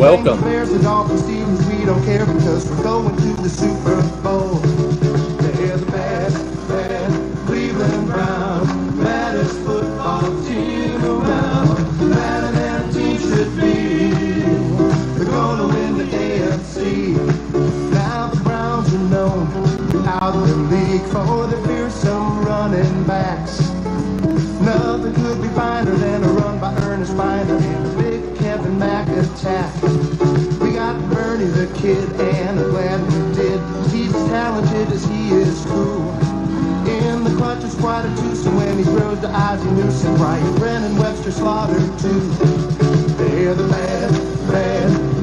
Welcome. Bears, the Dolphins, Steelers, we don't care because we're going to the Super Bowl. They're the bad Cleveland Browns, baddest football team around. Better than a team should be. They're gonna win the AFC. Now the Browns are known throughout the league for their fearsome running backs. Nothing could be finer than a run by Ernest Biner and a big Kevin Mack attack. We got Bernie the Kid, and I'm glad we did. He's as talented as he is cool. In the clutch is quite a twosome when he throws to Ozzie Newsome. Ryan Brennan, Webster Slaughter too. They're the bad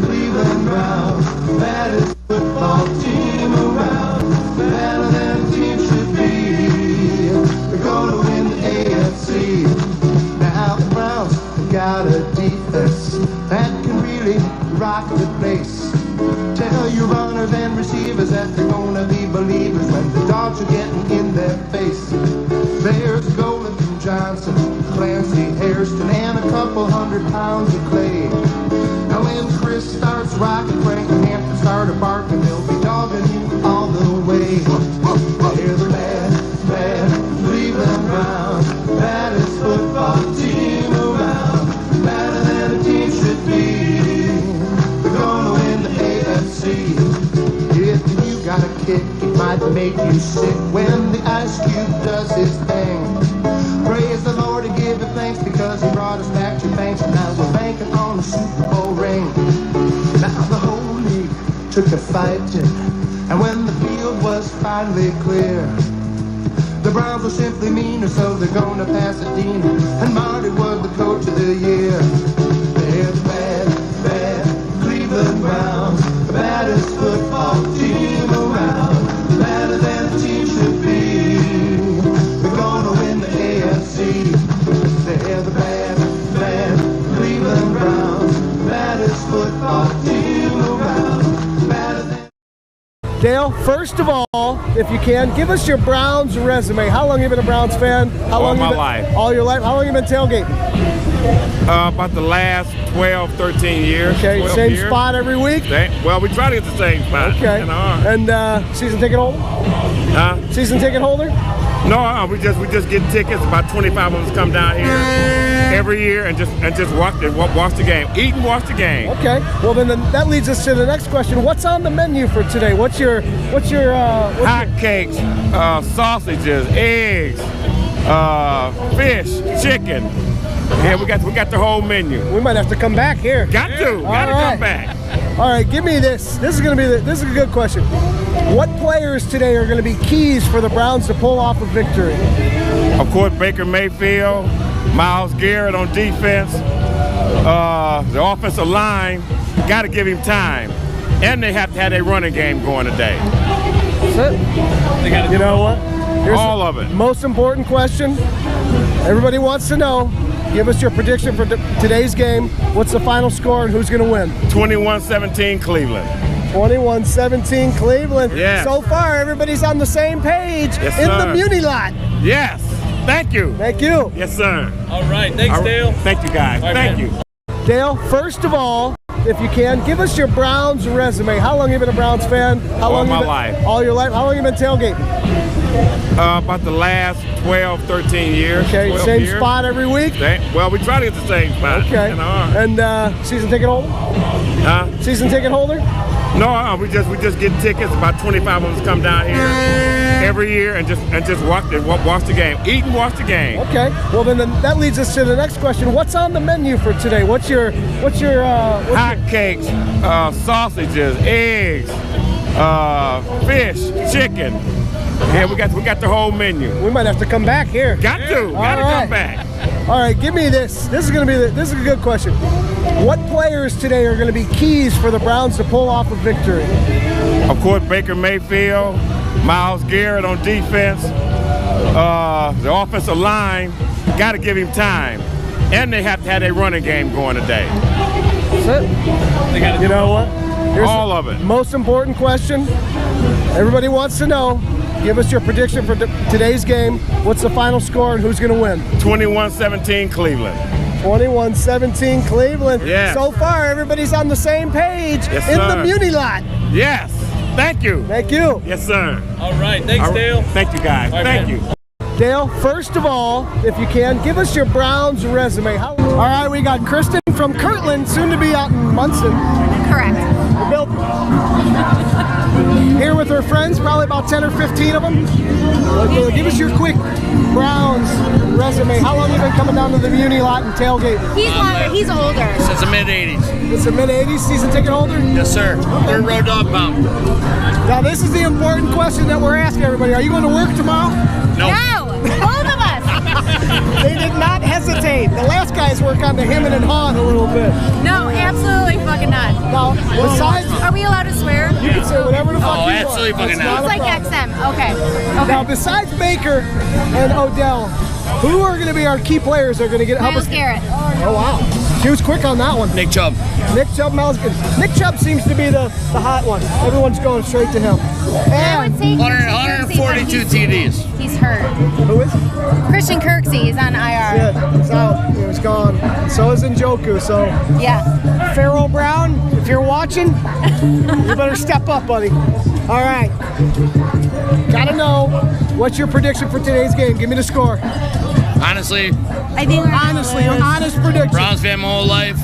Cleveland Browns, baddest football team around. Better than a team should be. They're gonna win the AFC. Now the Browns have got a defense that can really rock the place. Tell your runners and receivers that they're gonna be believers when the dogs are getting in their face. There's Golden Johnson, Clancy Hairston, and a couple 100 pounds of clay. Now when Chris starts rocking, Frank and Hampton started barking, they'll be dogging you all the way. They're the bad Cleveland Browns, baddest football team around. Better than a team should be. They're gonna win the AFC. If you got a kick, it might make you sick when the Ice Cube does his thing. Praise the Lord and give him thanks because he brought us back to thanks. And now we're banking on the Super Bowl ring. Now the whole league took a fighting, and when the field was finally clear, the Browns were simply meaner, so they're gonna Pasadena, and Marty was the coach of the year. They're the bad Cleveland Browns, the baddest football team around. Better than a team should be. They're gonna win the AFC. They're the bad Cleveland Browns, baddest football team around. Better than... Dale, first of all, if you can, give us your Browns resume. How long have you been a Browns fan? All my life. All your life? How long have you been tailgating? About the last 12, 13 years. Okay, same years. Spot every week? Well, we try to get the same spot. Okay. And season ticket holder? Season ticket holder? No, we just get tickets. About 25 of us come down here every year and just watch the game. Eat and watch the game. Okay. Well, then that leads us to the next question. What's on the menu for today? What's your hot cakes, sausages, eggs, fish, chicken. Yeah, we got the whole menu. We might have to come back here. Got to come back. All right, give me this. This is a good question. What players today are going to be keys for the Browns to pull off a victory? Of course, Baker Mayfield, Myles Garrett on defense, the offensive line. Got to give him time, and they have to have a running game going today. That's it. You know what? Here's all of it. Most important question. Everybody wants to know. Give us your prediction for today's game. What's the final score and who's going to win? 21-17 Cleveland. 21-17 Cleveland. Yes. So far, everybody's on the same page in the Muni lot. Yes. Thank you. Thank you. Yes, sir. All right. Thanks, Dale. Thank you, guys. Thank you. Dale, first of all, if you can, give us your Browns resume. How long have you been a Browns fan? All my life. All your life? How long have you been tailgating? About the last 12, 13 years. Okay, same years. Spot every week? Well, we try to get the same spot. Okay. And season ticket holder? Season ticket holder? No, we just get tickets. About 25 of us come down here every year and just watch the game. Eat and watch the game. Okay. Well, then that leads us to the next question. What's on the menu for today? What's your hot cakes, sausages, eggs, fish, chicken. Yeah, we got the whole menu. We might have to come back here. Got to come back. All right, give me this. This is a good question. What players today are going to be keys for the Browns to pull off a victory? Of course, Baker Mayfield, Myles Garrett on defense, the offensive line. Got to give him time, and they have to have a running game going today. That's it. You know what? Here's all of it. Most important question. Everybody wants to know. Give us your prediction for today's game. What's the final score and who's going to win? 21-17 Cleveland. 21-17 Cleveland. Yes. So far, everybody's on the same page Yes, in sir. the Muni lot. Yes. Thank you. Thank you. Yes, sir. All right. Thanks, All right. Dale. Thank you, guys. All right, Thank man. you. Dale, first of all, if you can, give us your Browns resume. All right, we got Kristen from Kirtland, soon to be out in Munson. Correct. Here with her friends, probably about 10 or 15 of them. Okay, give us your quick Browns resume. How long have you been coming down to the Muni lot and tailgate? He's longer. He's older. Since the mid-'80s. It's a mid-'80s season ticket holder? Yes, sir. Third row dog pound. Now, this is the important question that we're asking everybody. Are you going to work tomorrow? Nope. No, both of us. They did not hesitate. The last guys work on the hemming and hawing a little bit. No, absolutely fucking not. Now, besides, Are we allowed to swear? you can say whatever the fuck you want. absolutely fucking It's not. a It's like problem. XM. Okay. Now, Okay. besides Baker and Odell, who are going to be our key players that are going to get help Miles us? Garrett. Oh, wow. She was quick on that one. Nick Chubb. Nick Chubb, Nick Chubb seems to be the hot one. Everyone's going straight to him. I would And say 142 TDs. He's hurt. who is? Christian Kirksey is on IR. Yeah, he's out. He was gone. So is Njoku. So, Yeah. Farrell Brown, if you're watching, you better step up, buddy. All right. Gotta know, what's your prediction for today's game? Give me the score. Honestly, I think Honestly, honest prediction. Browns fan my whole life.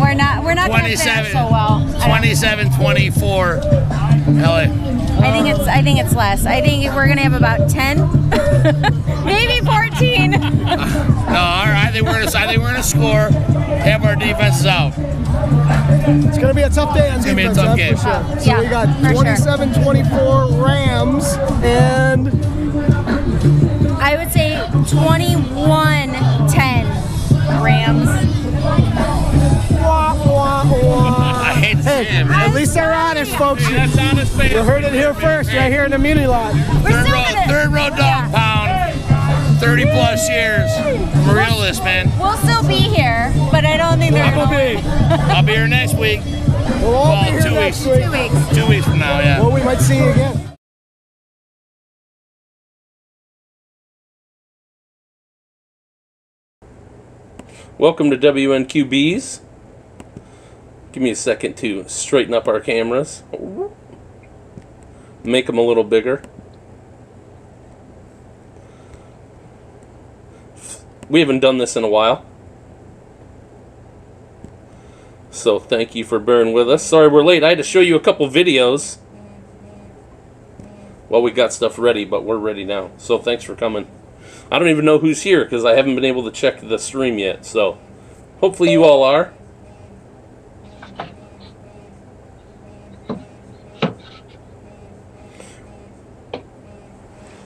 we're not gonna fare 27. so well. 27-24. LA. I think it's less. I think we're gonna have about 10, maybe 14. No, all right. I think we're gonna score. Have our defenses out. It's going to be a tough day on gonna be a defense, tough that's game. for sure. Oh, So yeah, we got for sure. 27-24 Rams and I would say 21-10 Rams. wah, wah, wah. I hate to say Hey, it, man. at least they're honest, folks. Hey, that's honest, man. You heard it here first, right here in the Muni lot. We're Third still row, gonna. third row dog pound. 30 plus years. I'm a realist, man. We'll still be here, but I don't think they're I'm gonna gonna be. I'll be here next week. We'll all Well, be here 2 next weeks. week. 2 weeks. 2 weeks from now, yeah. Well, we might see you again. Welcome to WNQBs. Give me a second to straighten up our cameras. Make them a little bigger. We haven't done this in a while. So thank you for bearing with us. Sorry we're late. I had to show you a couple videos. Well, we got stuff ready, but we're ready now. So thanks for coming. I don't even know who's here because I haven't been able to check the stream yet. So hopefully you all are.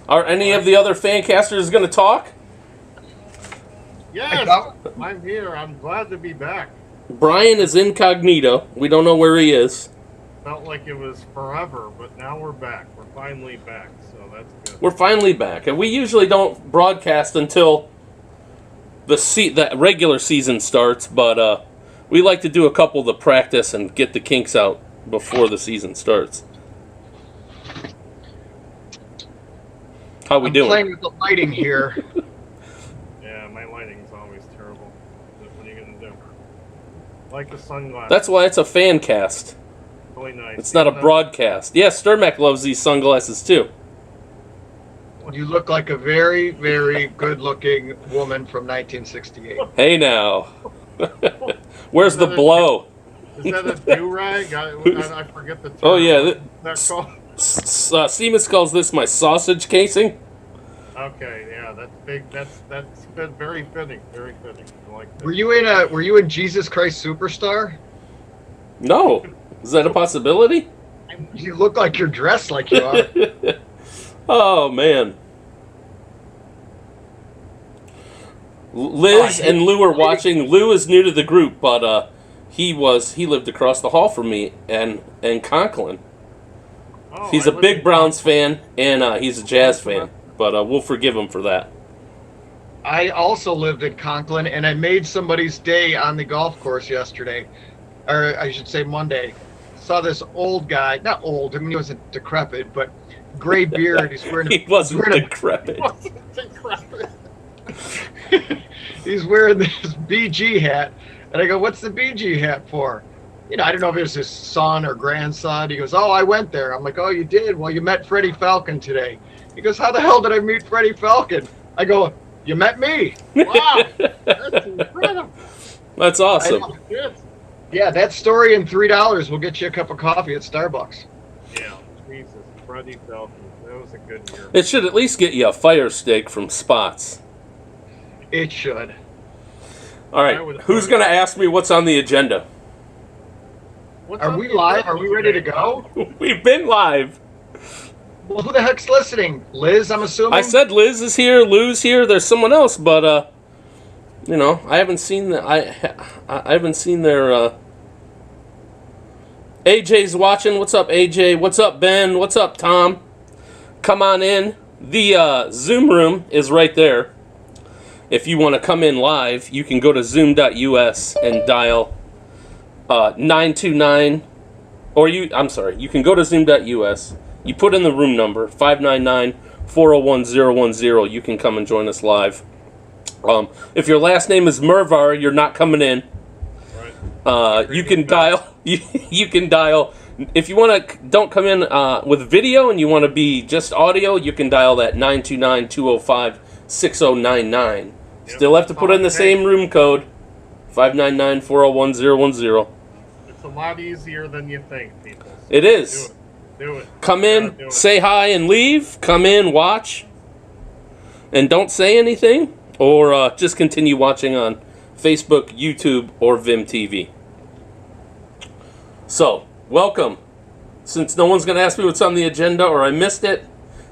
Are any of the other fancasters going to talk? Yes, I'm here. I'm glad to be back. Brian is incognito. We don't know where he is. Felt like it was forever, but now we're back. We're finally back, so that's good. We're finally back, and we usually don't broadcast until the regular season starts, but we like to do a couple to practice and get the kinks out before the season starts. How we doing? Playing with the lighting here. Yeah, my lighting's always terrible. But what are you gonna do? Like the sunglasses. That's why it's a fan cast. really nice. It's not a broadcast. Yeah, Sturmack loves these sunglasses too. You look like a very, very good-looking woman from 1968. Hey now. Where's the blow? Is that a do-rag? I forget the term. Oh yeah. That's called. Seamus calls this my sausage casing. Okay, yeah, that's big. That's very fitting. Very fitting. I like that. Were you in Jesus Christ Superstar? No. Is that a possibility? You look like you're dressed like you are. Oh man. Liz and Lou are watching. Lou is new to the group, but he lived across the hall from me and Conklin. Oh, He's I a live big in- Browns fan and he's a Jazz fan, but we'll forgive him for that. I also lived in Conklin, and I made somebody's day on the golf course yesterday, or I should say Monday. Saw this old guy, not old, I mean he wasn't decrepit, but gray beard. He's wearing He wasn't decrepit. he's wearing this BG hat. And I go, what's the BG hat for? You know, I don't know if it was his son or grandson. He goes, oh, I went there. I'm like, oh, you did? Well, you met Freddie Falcon today. He goes, how the hell did I meet Freddie Falcon? I go, you met me. Wow, that's incredible. That's awesome. Yeah, that story and $3 will get you a cup of coffee at Starbucks. Yeah, Jesus, Freddie Falcon. That was a good year. It should at least get you a fire steak from Spots. It should. All right, who's going to ask me what's on the agenda? Are we live? Are we ready to go? We've been live. Well, who the heck's listening? Liz, I'm assuming? I said Liz is here, Lou's here, there's someone else, but, you know, I haven't seen the, I haven't seen their, AJ's watching. What's up, AJ? What's up, Ben? What's up, Tom? Come on in. The Zoom room is right there. If you want to come in live, you can go to zoom.us and dial 929, or you can go to zoom.us. You put in the room number, 599-401-010. You can come and join us live. If your last name is Mervar, you're not coming in. You can dial. You can dial. If you want to, don't come in with video and you want to be just audio, you can dial that 929-205-6099. Still have to put in the same room code, 599-401-010. It's a lot easier than you think, people. It is. Do it. Come in, say hi and leave. Come in, watch, and don't say anything, or just continue watching on Facebook, YouTube, or Vim TV. So, welcome. Since no one's going to ask me what's on the agenda or I missed it,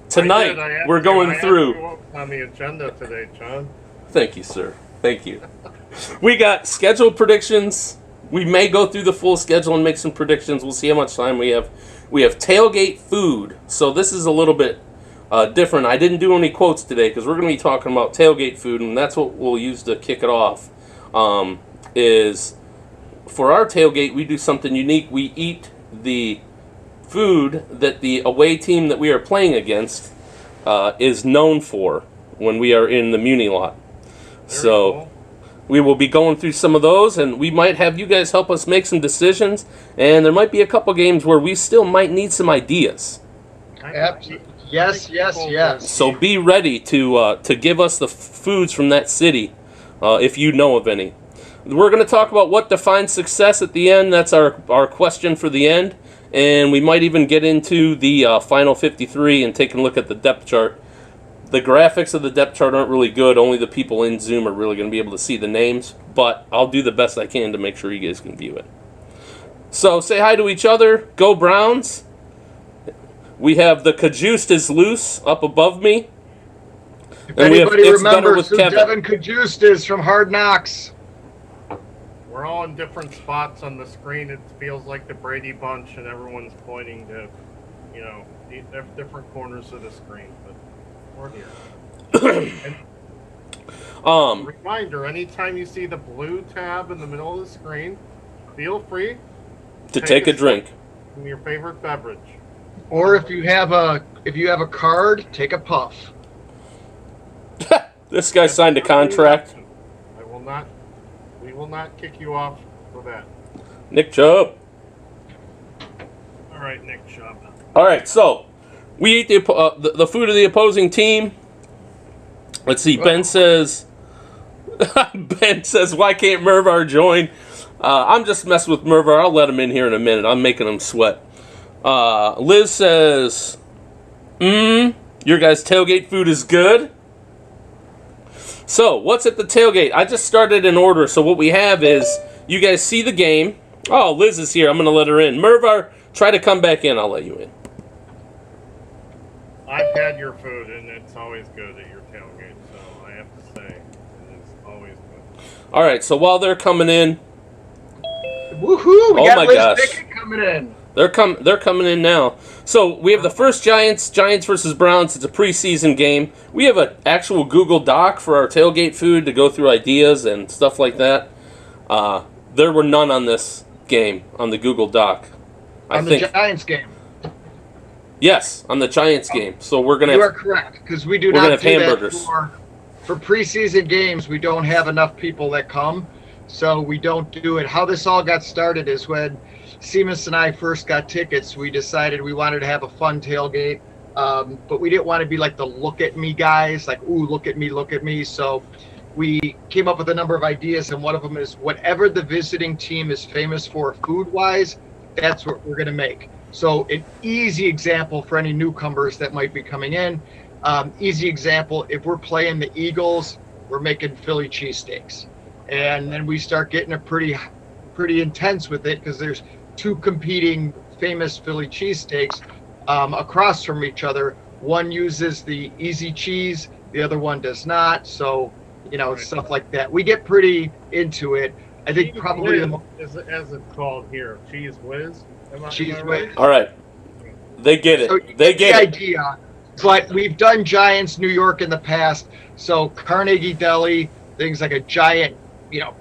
tonight we're going through. What's on the agenda today, John? Thank you, sir. Thank you. We got schedule predictions. We may go through the full schedule and make some predictions. We'll see how much time we have. We have Tailgate Food. So this is a little bit different. I didn't do any quotes today because we're going to be talking about Tailgate Food, and that's what we'll use to kick it off. Is for our tailgate, we do something unique. We eat the food that the away team that we are playing against is known for when we are in the Muni lot. So cool. We will be going through some of those, and we might have you guys help us make some decisions, and there might be a couple games where we still might need some ideas. Yes. So be ready to give us the foods from that city if you know of any. We're going to talk about what defines success at the end. That's our question for the end. And we might even get into the final 53 and take a look at the depth chart. The graphics of the depth chart aren't really good. Only the people in Zoom are really going to be able to see the names. But I'll do the best I can to make sure you guys can view it. So say hi to each other. Go Browns. We have the Cajuiced is Loose up above me. If anybody remembers who Devin Cajuiced is from Hard Knocks. We're all in different spots on the screen. It feels like the Brady Bunch, and everyone's pointing to, you know, different corners of the screen. But we're here. Reminder: anytime you see the blue tab in the middle of the screen, feel free to take a drink from your favorite beverage. Or if you have a card, take a puff. This guy signed a contract. We will not kick you off for that. Nick Chubb. All right, Nick Chubb. All right, so we eat the food of the opposing team. Let's see. Ben says, why can't Mervar join? I'm just messing with Mervar. I'll let him in here in a minute. I'm making him sweat. Liz says, your guys' tailgate food is good. So, what's at the tailgate? I just started in order, so what we have is, you guys see the game. Oh, Liz is here. I'm going to let her in. Mervar, try to come back in. I'll let you in. I've had your food, and it's always good at your tailgate, so I have to say, it's always good. All right, so while they're coming in... Woohoo! We got Liz Pickett coming in. They're coming in now. So we have the first Giants versus Browns. It's a preseason game. We have an actual Google Doc for our tailgate food to go through ideas and stuff like that. There were none on this game on the Google Doc. On the Giants game. Yes, on the Giants game. So we're gonna. You are correct because we do not have hamburgers for preseason games, we don't have enough people that come, so we don't do it. How this all got started is when Seamus and I first got tickets, we decided we wanted to have a fun tailgate, but we didn't want to be like the look at me guys, like, ooh, look at me. So we came up with a number of ideas, and one of them is whatever the visiting team is famous for food-wise, that's what we're going to make. So an easy example for any newcomers that might be coming in, easy example, if we're playing the Eagles, we're making Philly cheesesteaks. And then we start getting a pretty intense with it because there's two competing famous Philly cheesesteaks across from each other. One uses the easy cheese, the other one does not. So, stuff like that. We get pretty into it. I think Cheese probably Whiz, as it's called here, Cheese Whiz. Cheese Whiz. Whiz. All right. They get it. So They get the it. idea. But we've done Giants New York in the past. So Carnegie Deli, things like a giant,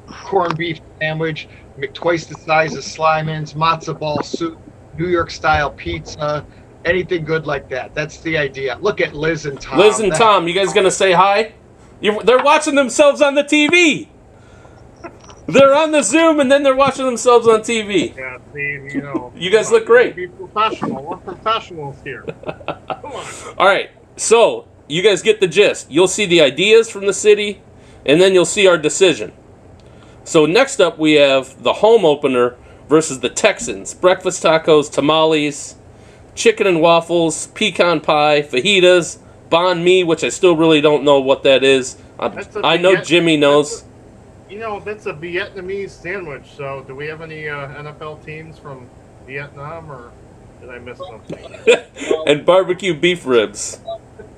corned beef sandwich, twice the size of Slyman's, matzo ball soup, New York style pizza, anything good like that. That's the idea. Look at Liz and Tom. Liz and Tom, you guys gonna say hi? They're watching themselves on the TV. They're on the Zoom and then they're watching themselves on TV. Yeah, see, You guys look great. Be professional. We're professionals here. Come on. All right, so you guys get the gist. You'll see the ideas from the city, and then you'll see our decision. So next up, we have the home opener versus the Texans. Breakfast tacos, tamales, chicken and waffles, pecan pie, fajitas, banh mi, which I still really don't know what that is. I know Jimmy knows. That's a Vietnamese sandwich. So, do we have any NFL teams from Vietnam, or did I miss something? And barbecue beef ribs.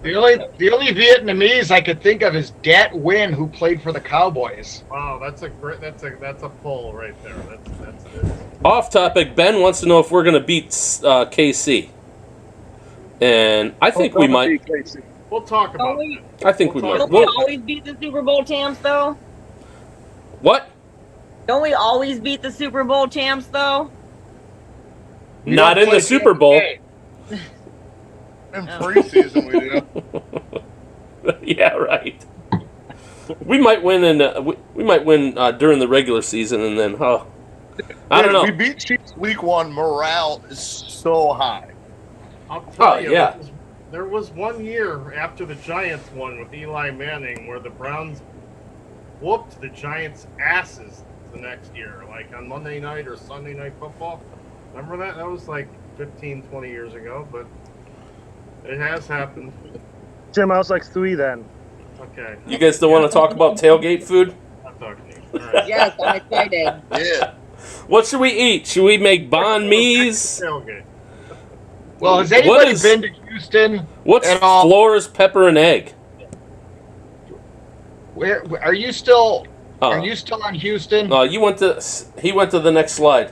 The only Vietnamese I could think of is Dat Nguyen, who played for the Cowboys. Wow, that's a pull right there. That's it. Off topic, Ben wants to know if we're going to beat KC. And I think we might. We'll talk about it. I think we might. Don't we always beat the Super Bowl champs, though? What? Don't we always beat the Super Bowl champs, though? Not in the Super Bowl. In preseason, we do. Yeah, right. We might win we might win during the regular season, and then I don't know. We beat Chiefs week 1. Morale is so high. I'll tell you, yeah. there was 1 year after the Giants won with Eli Manning where the Browns whooped the Giants' asses the next year, like on Monday night or Sunday Night Football. Remember that? That was like 15, 20 years ago, but it has happened. Jim, I was like 3 then. Okay. You guys don't want to talk about tailgate food? I'm talking to you. All right. Yes, I'm excited. Yeah. What should we eat? Should we make banh mi's? Tailgate. Well, has anybody is- been to Houston What's at all? Flora's pepper and egg? Where are you still? Are you still on Houston? He went to the next slide.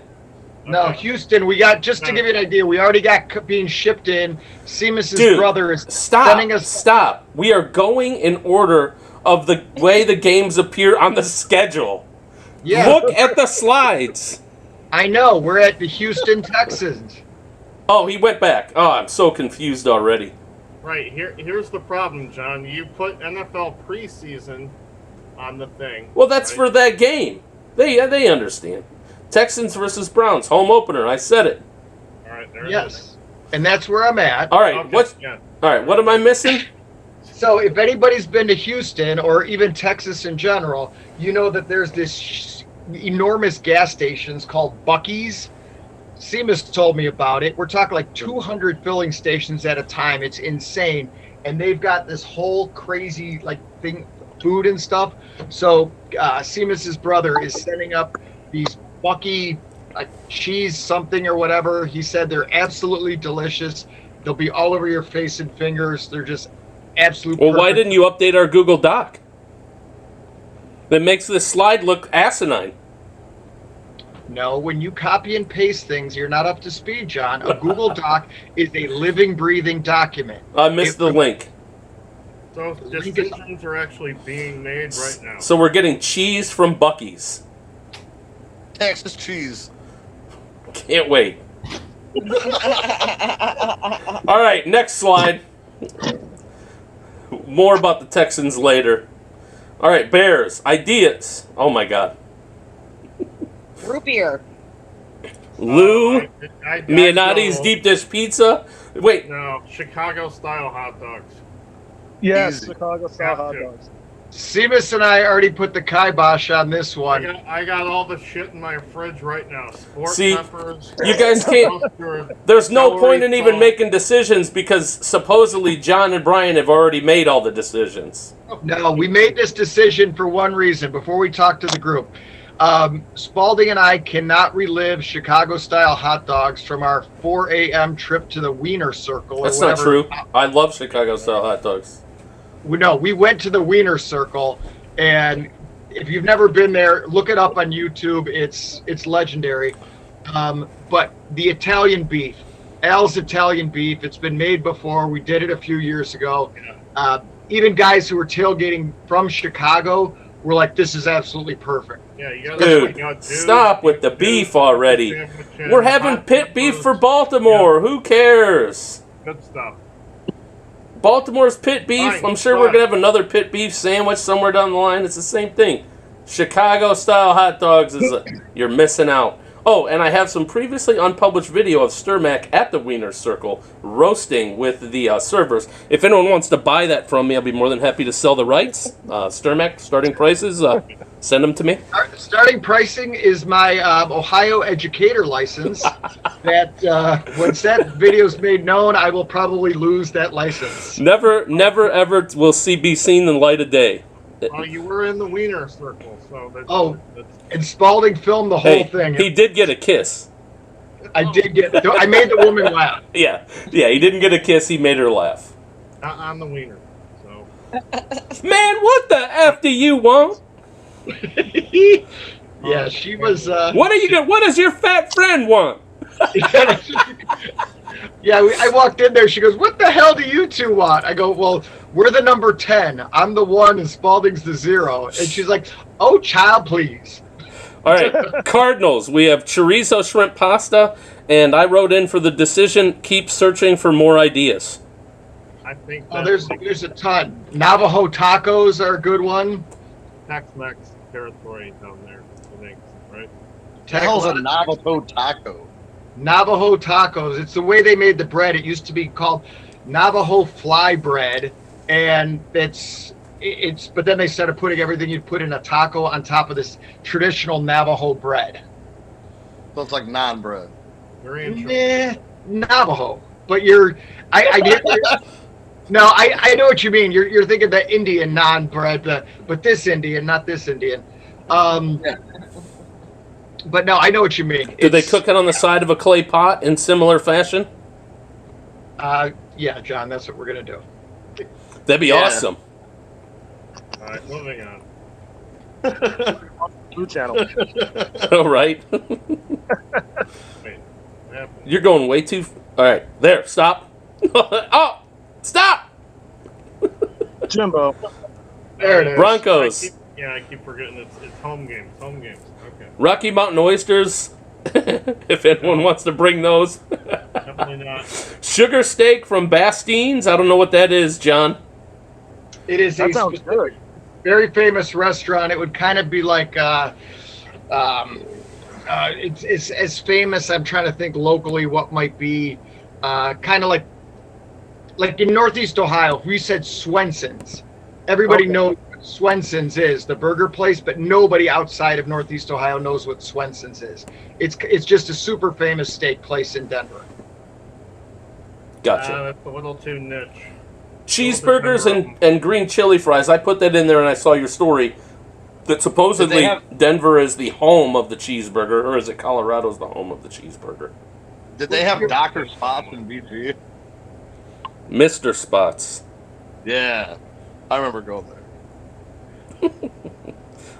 No, Okay. Houston. We got, just to give you an idea, we already got being shipped in. Seamus's Dude, brother is sending us. Stop. We are going in order of the way the games appear on the schedule. Yeah, Look at the slides. I know. We're at the Houston Texans. Oh, he went back. Oh, I'm so confused already. Right, here's the problem, John. You put NFL preseason on the thing. Well, that's right? for that game. They understand. Texans versus Browns, home opener. I said it. All right, there it is. Yes, and that's where I'm at. All right. Okay, yeah. All right. What am I missing? So if anybody's been to Houston or even Texas in general, you know that there's this enormous gas stations called Buc-ee's. Seamus told me about it. We're talking like 200 filling stations at a time. It's insane. And they've got this whole crazy thing, food and stuff. So Seamus's brother is setting up these Buc-ee cheese something or whatever. He said they're absolutely delicious. They'll be all over your face and fingers. They're just absolute. Well, why perfect. didn't you update our Google Doc? That makes this slide look asinine. No, when you copy and paste things, you're not up to speed, John. A Google Doc is a living, breathing document. I missed the link. So decisions are actually being made right now. So we're getting cheese from Buc-ee's. Texas cheese. Can't wait. All right, next slide. More about the Texans later. All right, Bears ideas. Oh my God. Root beer. Lou, I'd Mianotti's go- deep dish pizza. Wait, No, Chicago style hot dogs. Yes, Easy. Chicago style Have hot to. dogs. Seamus and I already put the kibosh on this one. I got all the shit in my fridge right now. Sport See, peppers. you guys can't. mustard, There's no celery point in even salt. making decisions because supposedly John and Brian have already made all the decisions. No, we made this decision for one reason before we talk to the group. Spalding and I cannot relive Chicago-style hot dogs from our 4 a.m. trip to the Wiener Circle. or That's not whatever. true. I love Chicago-style hot dogs. No, we went to the Wiener Circle, and if you've never been there, look it up on YouTube. It's legendary. But the Italian beef, Al's Italian beef, it's been made before. We did it a few years ago. Even guys who were tailgating from Chicago were like, "This is absolutely perfect." Yeah, you Dude, stop with the beef already. We're having pit beef for Baltimore. Who cares? Good stuff. Baltimore's pit beef. Fine, I'm sure we're fine. going to have another pit beef sandwich somewhere down the line. It's the same thing. Chicago-style hot dogs you're missing out. Oh, and I have some previously unpublished video of Sturmac at the Wiener Circle roasting with the servers. If anyone wants to buy that from me, I'll be more than happy to sell the rights. Sturmac, starting prices, send them to me. Starting pricing is my Ohio educator license. That once that video's made known, I will probably lose that license. Never ever will be seen in the light of day. Well, you were in the Wiener Circle, so that's And Spalding filmed the whole thing. He did get a kiss. I did get. I made the woman laugh. Yeah, he didn't get a kiss. He made her laugh. not on the Wiener. So Man, what the F do you want? Yeah, she was. What does your fat friend want? Yeah, I walked in there. She goes, "What the hell do you two want?" I go, "Well, we're the number 10. I'm the 1 and Spalding's the 0." And she's like, "Oh, child, please." All right, Cardinals. We have chorizo shrimp pasta, and I wrote in for the decision. Keep searching for more ideas. I think There's a ton. Navajo tacos are a good one. Tex-Mex territory down there, I think, right? The hell's a Navajo taco? Navajo tacos. It's the way they made the bread. It used to be called Navajo fly bread, and it's but then they started putting everything you'd put in a taco on top of this traditional Navajo bread. So it's like naan bread. Very interesting. Navajo. But I get no, I know what you mean. You're thinking the Indian naan bread, but this Indian, not this Indian. But no, I know what you mean. Did they cook it on the side of a clay pot in similar fashion? Yeah, John, that's what we're gonna do. That'd be awesome. All right, moving on. Blue Channel. All right. Wait, what happened? You're going way too. All right, there. Stop. Oh, stop. Jimbo. There it is. Broncos. I keep forgetting it's home games. Home games. Okay. Rocky Mountain oysters. If anyone wants to bring those. Definitely not. Sugar steak from Bastine's. I don't know what that is, John. It is That a sounds good. very famous restaurant. It would kind of be like it's as famous. I'm trying to think locally what might be kind of like in Northeast Ohio. If we said Swenson's, everybody knows what Swenson's is, the burger place, but nobody outside of Northeast Ohio knows what Swenson's is. It's just a super famous steak place in Denver. Gotcha. That's a little too niche. Cheeseburgers and green chili fries. I put that in there, and I saw your story that supposedly Denver is the home of the cheeseburger, or is it Colorado's the home of the cheeseburger? Did they have Dr. Spots in BG? Mr. Spots. Yeah, I remember going there.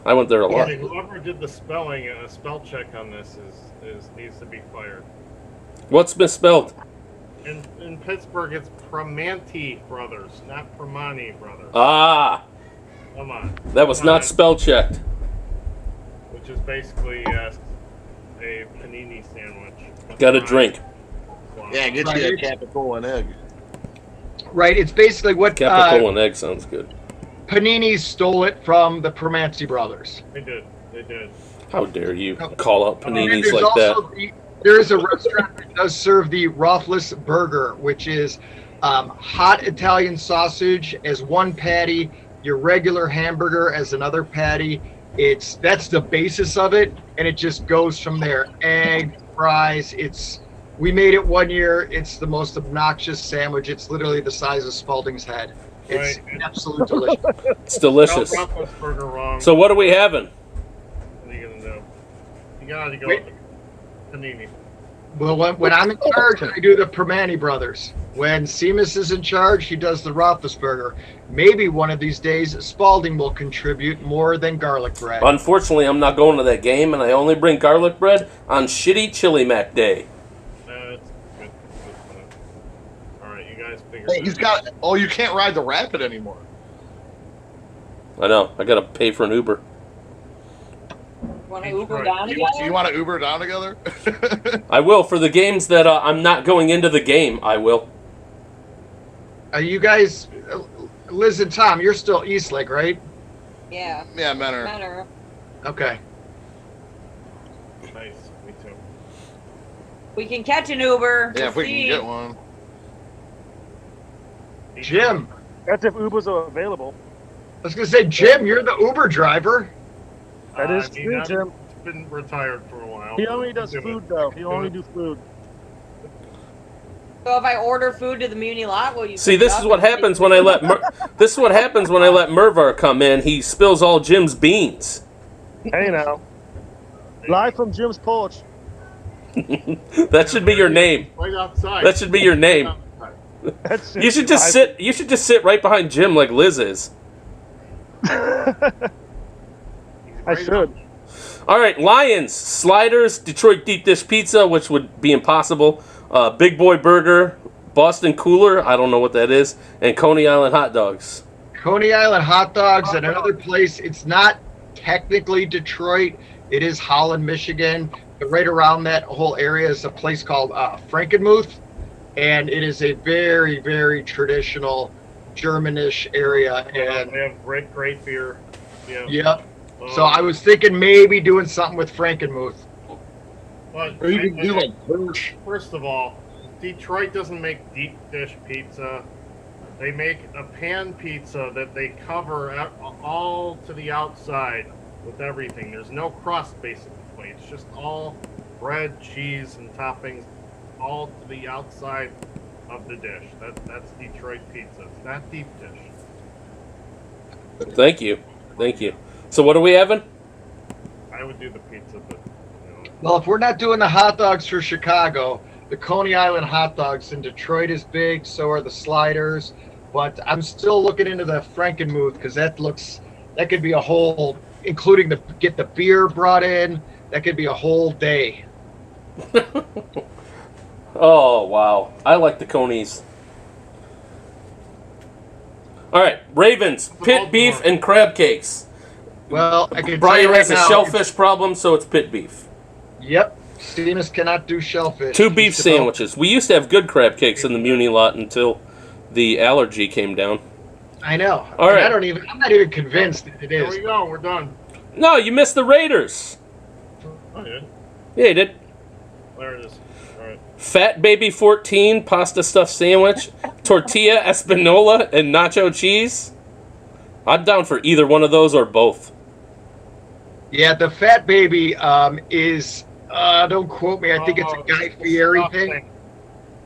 I went there a lot. Whoever did the spelling, a spell check on this needs to be fired. What's misspelled? In Pittsburgh, it's Primanti Brothers, not Primani Brothers. Ah, Come on. that was Come not on. spell checked. Which is basically a panini sandwich. Got a drink. Yeah, get you a capital and egg. Right. It's basically what Capital and egg sounds good. Panini stole it from the Permanente brothers. They did. They did. How dare you call out And paninis there's like that? also there is a restaurant that does serve the Rothless Burger, which is hot Italian sausage as one patty, your regular hamburger as another patty. That's the basis of it, and it just goes from there. Egg, fries. We made it one year. It's the most obnoxious sandwich. It's literally the size of Spalding's head. It's absolutely delicious. It's delicious. Spelled Roethlisberger wrong. So what are we having? What are you gonna do? You gotta go with the panini. Well, when I'm in charge, I do the Permani brothers. When Seamus is in charge, he does the Roethlisberger. Maybe one of these days, Spalding will contribute more than garlic bread. Unfortunately, I'm not going to that game, and I only bring garlic bread on shitty Chili Mac Day. That's good. All right, you guys figure. Hey, he's got. Oh, you can't ride the Rapid anymore. I know. I got to pay for an Uber. Want to Uber down You together? want to Uber down together? I will. For the games that I'm not going into the game, I will. You guys, Liz and Tom, you're still Eastlake, right? Yeah. Yeah, Menor. Menor. Okay. Nice. Me too. We can catch an Uber. Yeah, if we can See. get one. Jim. That's if Ubers are available. I was going to say, Jim, you're the Uber driver. That is I mean, true, I've Jim. been retired for a while. He but only does do food, it. though. He Do only it. do food. So if I order food to the Muni lot, will you? See, pick this it is up what and happens take when it? I let this is what happens when I let Mervar come in. He spills all Jim's beans. Hey, now. Live from Jim's porch. That should be your name. Right outside. That should be your name. That's You should just sit. You should just sit right behind Jim like Liz is. I should. All right, Lions, sliders, Detroit deep dish pizza, which would be impossible. Big Boy Burger, Boston Cooler, I don't know what that is, and Coney Island hot dogs. Coney Island hot dogs and another place. It's not technically Detroit. It is Holland, Michigan. But right around that whole area is a place called Frankenmuth. And it is a very, very traditional Germanish area. And they have great beer. Yeah. yep. So I was thinking maybe doing something with Frankenmuth. But Or you can do like Hirsch. First of all, Detroit doesn't make deep dish pizza. They make a pan pizza that they cover all to the outside with everything. There's no crust basically. It's just all bread, cheese, and toppings all to the outside of the dish. That's Detroit pizza. It's not deep dish. Thank you. So what are we having? I would do the pizza, but Well, if we're not doing the hot dogs for Chicago, the Coney Island hot dogs in Detroit is big, so are the sliders. But I'm still looking into the Frankenmuth because that could be a whole, including get the beer brought in, that could be a whole day. Oh, wow. I like the Conies. All right, Ravens, pit beef and crab cakes. Well, I can tell you Brian right has a now, shellfish problem, so it's pit beef. Yep, Seamus cannot do shellfish. 2 beef sandwiches. We used to have good crab cakes in the Muni lot until the allergy came down. I know. All right. I'm not even convinced that it there is. we go. We're done. No, you missed the Raiders. Oh, yeah. Yeah, you did. There it is. All right. Fat Baby 14 pasta stuffed sandwich, tortilla espinola, and nacho cheese. I'm down for either one of those or both. Yeah, the Fat Baby is, don't quote me, I think it's a Guy Fieri thing.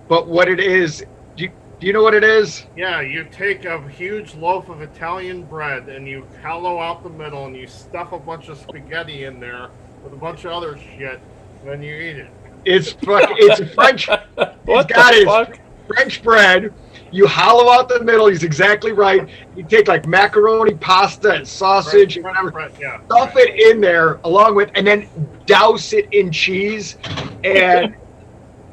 But what it is, do you know what it is? Yeah, you take a huge loaf of Italian bread and you hollow out the middle and you stuff a bunch of spaghetti in there with a bunch of other shit, and then you eat it. It's French. What He's got the his fuck? French bread. You hollow out the middle. He's exactly right. You take like macaroni, pasta, and sausage, and whatever. Right, yeah. Stuff it in there along with, and then douse it in cheese. And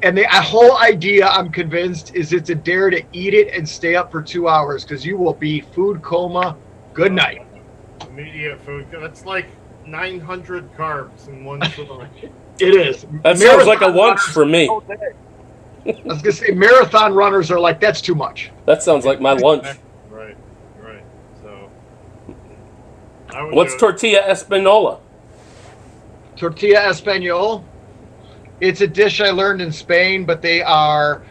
the whole idea, I'm convinced, is it's a dare to eat it and stay up for 2 hours because you will be food coma. Good night. Immediate food. That's like 900 carbs in one serving. It is. That sounds like a Marathon lunch runners- for me. I was gonna say marathon runners are like, that's too much. That sounds like my lunch. Right. So, What's tortilla española? Tortilla español. It's a dish I learned in Spain, but they are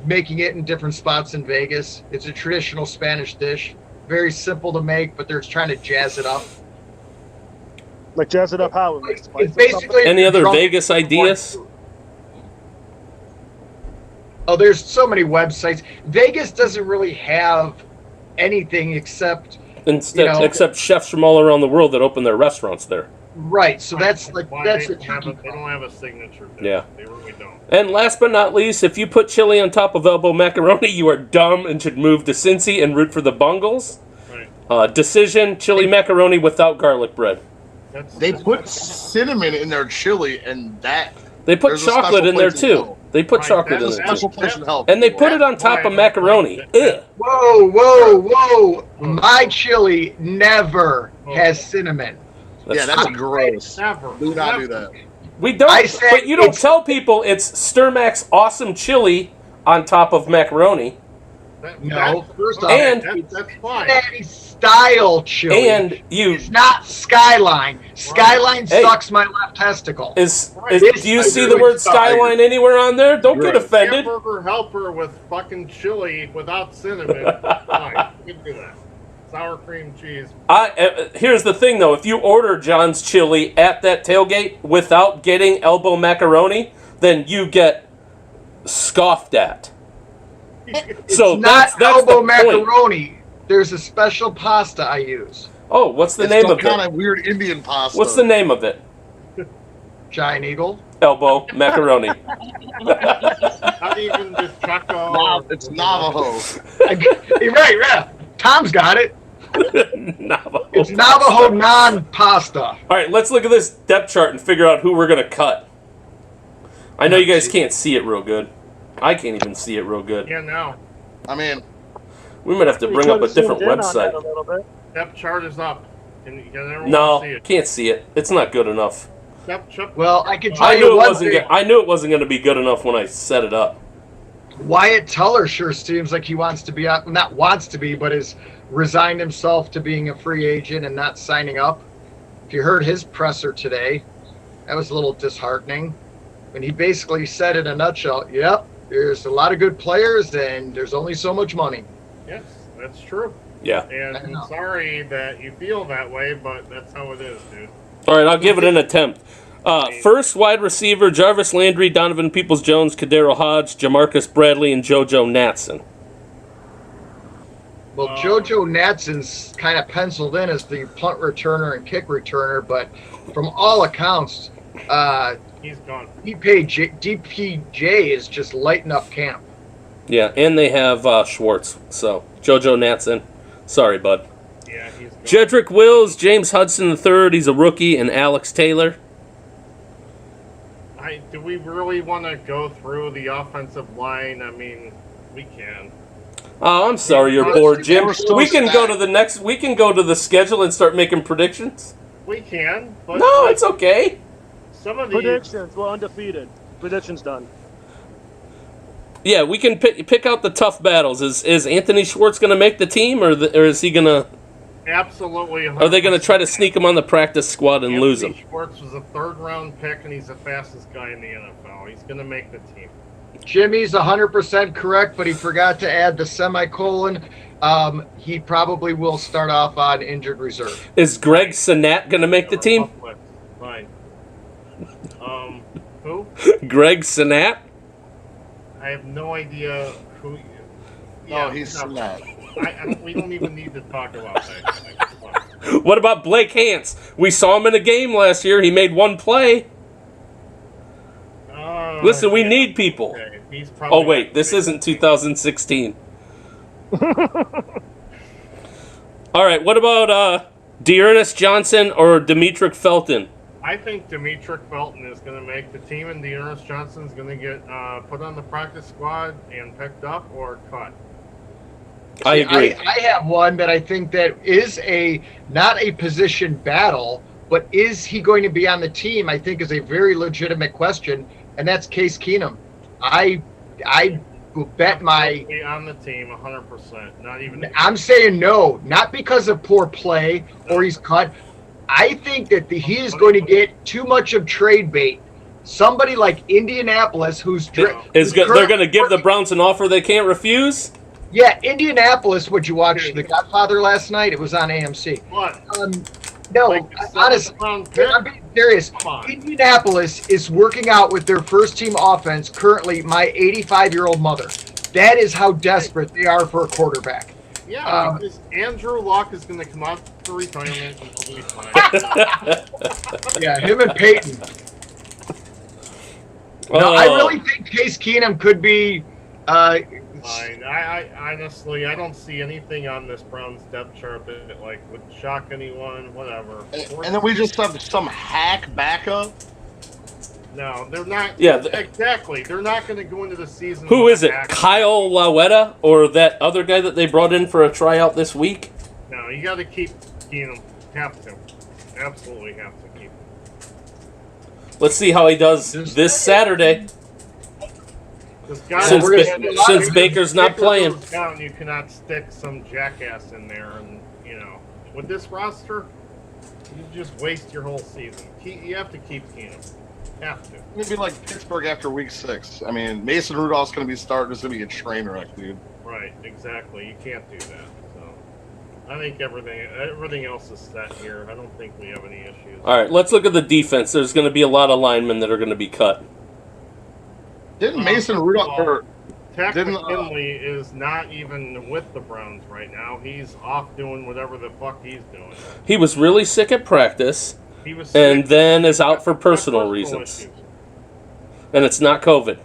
making it in different spots in Vegas. It's a traditional Spanish dish. Very simple to make, but they're trying to jazz it up. Like jazz it up how? It's basically Any other Vegas ideas? Oh, there's so many websites. Vegas doesn't really have anything except except chefs from all around the world that open their restaurants there. Right. So that's They don't have a signature dish. Yeah. They really don't. And last but not least, if you put chili on top of elbow macaroni, you are dumb and should move to Cincy and root for the Bengals. Right. Decision: chili macaroni without garlic bread. They put cinnamon in their chili, and they put there's a chocolate special in there place in too. hell. They put chocolate in There's a there special too. place in hell. And they put it on top of macaroni. Ugh. Whoa! My chili never has cinnamon. That's gross. Never. Do not do that. We don't. But you don't tell people it's Sturmack's awesome chili on top of macaroni. No, first off, And that's fine. style chili. And it's not Skyline. Skyline sucks my left testicle. Do you see the word Skyline anywhere on there? Don't get offended. Hamburger helper with fucking chili without cinnamon. Fine, you can do that. Sour cream cheese. Here's the thing, though. If you order John's Chili at that tailgate without getting elbow macaroni, then you get scoffed at. So It's not that's elbow the point. macaroni. There's a special pasta I use. Oh, what's the It's name some of kind it? of weird Indian pasta. What's the name of it? Giant Eagle. Elbow macaroni. Not even just choco. It's Navajo. right. Tom's got it. Navajo. It's Navajo non-pasta. All right, let's look at this depth chart and figure out who we're going to cut. I know you guys can't see it real good. I can't even see it real good. Yeah, no. I mean, we might have to bring up a different website. Depth chart is up. Can everyone No, see it? can't see it. It's not good enough. Well, I can tell I you knew it one wasn't. thing. I knew it wasn't going to be good enough when I set it up. Wyatt Teller sure seems like he wants to be out, not wants to be, but has resigned himself to being a free agent and not signing up. If you heard his presser today, that was a little disheartening. And he basically said in a nutshell, yep, there's a lot of good players and there's only so much money. Yes, that's true. Yeah. And I'm sorry that you feel that way, but that's how it is, dude. All right, I'll give it an attempt. First wide receiver, Jarvis Landry, Donovan Peoples-Jones, Kadero Hodge, Jamarcus Bradley, and JoJo Natson. Well, JoJo Natson's kind of penciled in as the punt returner and kick returner, but from all accounts, he's gone. DPJ is just lighting up camp. Yeah, and they have Schwartz. So, JoJo Natson. Sorry, bud. Yeah, he's gone. Jedrick Wills, James Hudson III, he's a rookie, and Alex Taylor. Do we really want to go through the offensive line? I mean, we can. Oh, I'm sorry you're bored, Jim. We can go to the next. We can go to the schedule and start making predictions. We can, but No, it's okay. Some of these Predictions. We're undefeated. Predictions done. Yeah, we can pick out the tough battles. Is Anthony Schwartz going to make the team, or is he going to? absolutely. Are they going to try to sneak him on the practice squad and lose him? Schwartz was a third-round pick, and he's the fastest guy in the NFL. He's going to make the team. Jimmy's 100% correct, but he forgot to add the semicolon. He probably will start off on injured reserve. Is Greg Sinnat going to make the team? Fine. Who? Greg Sinnat? I have no idea who. No, he's not. We don't even need to talk about that. What about Blake Hance? We saw him in a game last year. He made one play. Listen, we need people. Okay. He's Oh, wait. This isn't 2016. All right. What about Dearness Johnson or Demetric Felton? I think Demetric Felton is going to make the team, and Dearness Johnson is going to get put on the practice squad and picked up or cut. I agree. I have one that I think that is not a position battle, but is he going to be on the team? I think is a very legitimate question, and that's Case Keenum. I bet my. On the team, 100%. Not even. I'm saying no, not because of poor play or he's cut. I think that he is going to get too much of trade bait. Somebody like Indianapolis, they're going to give the Browns an offer they can't refuse. Yeah, Indianapolis. Would you watch The Godfather last night? It was on AMC. What? No, honestly, I'm being serious. Indianapolis is working out with their first-team offense currently. My 85-year-old mother. That is how desperate they are for a quarterback. Yeah, because Andrew Luck is going to come out for retirement and he'll be fine. Yeah, him and Peyton. No, I really think Case Keenum could be. Fine. I honestly, I don't see anything on this Browns depth chart that would shock anyone. Whatever. And then we just have some hack backup. No, they're not. Yeah, exactly. They're not going to go into the season. Who is it? Kyle Lawetta or that other guy that they brought in for a tryout this week? No, you got to keep Keenum. Have to. Absolutely have to keep him. Let's see how he does this Saturday. Since Baker's not playing. Down, you cannot stick some jackass in there, and with this roster, you just waste your whole season. You have to keep Keenum. Have to. It's going to be like Pittsburgh after week 6. I mean, Mason Rudolph's going to be starting. It's going to be a train wreck, dude. Right, exactly. You can't do that. So, I think everything else is set here. I don't think we have any issues. All right, let's look at the defense. There's going to be a lot of linemen that are going to be cut. Didn't Mason Rudolph? Tech McKinley is not even with the Browns right now. He's off doing whatever the fuck he's doing. He was really sick at practice. He was and then is out for personal reasons. Issues. And it's not COVID.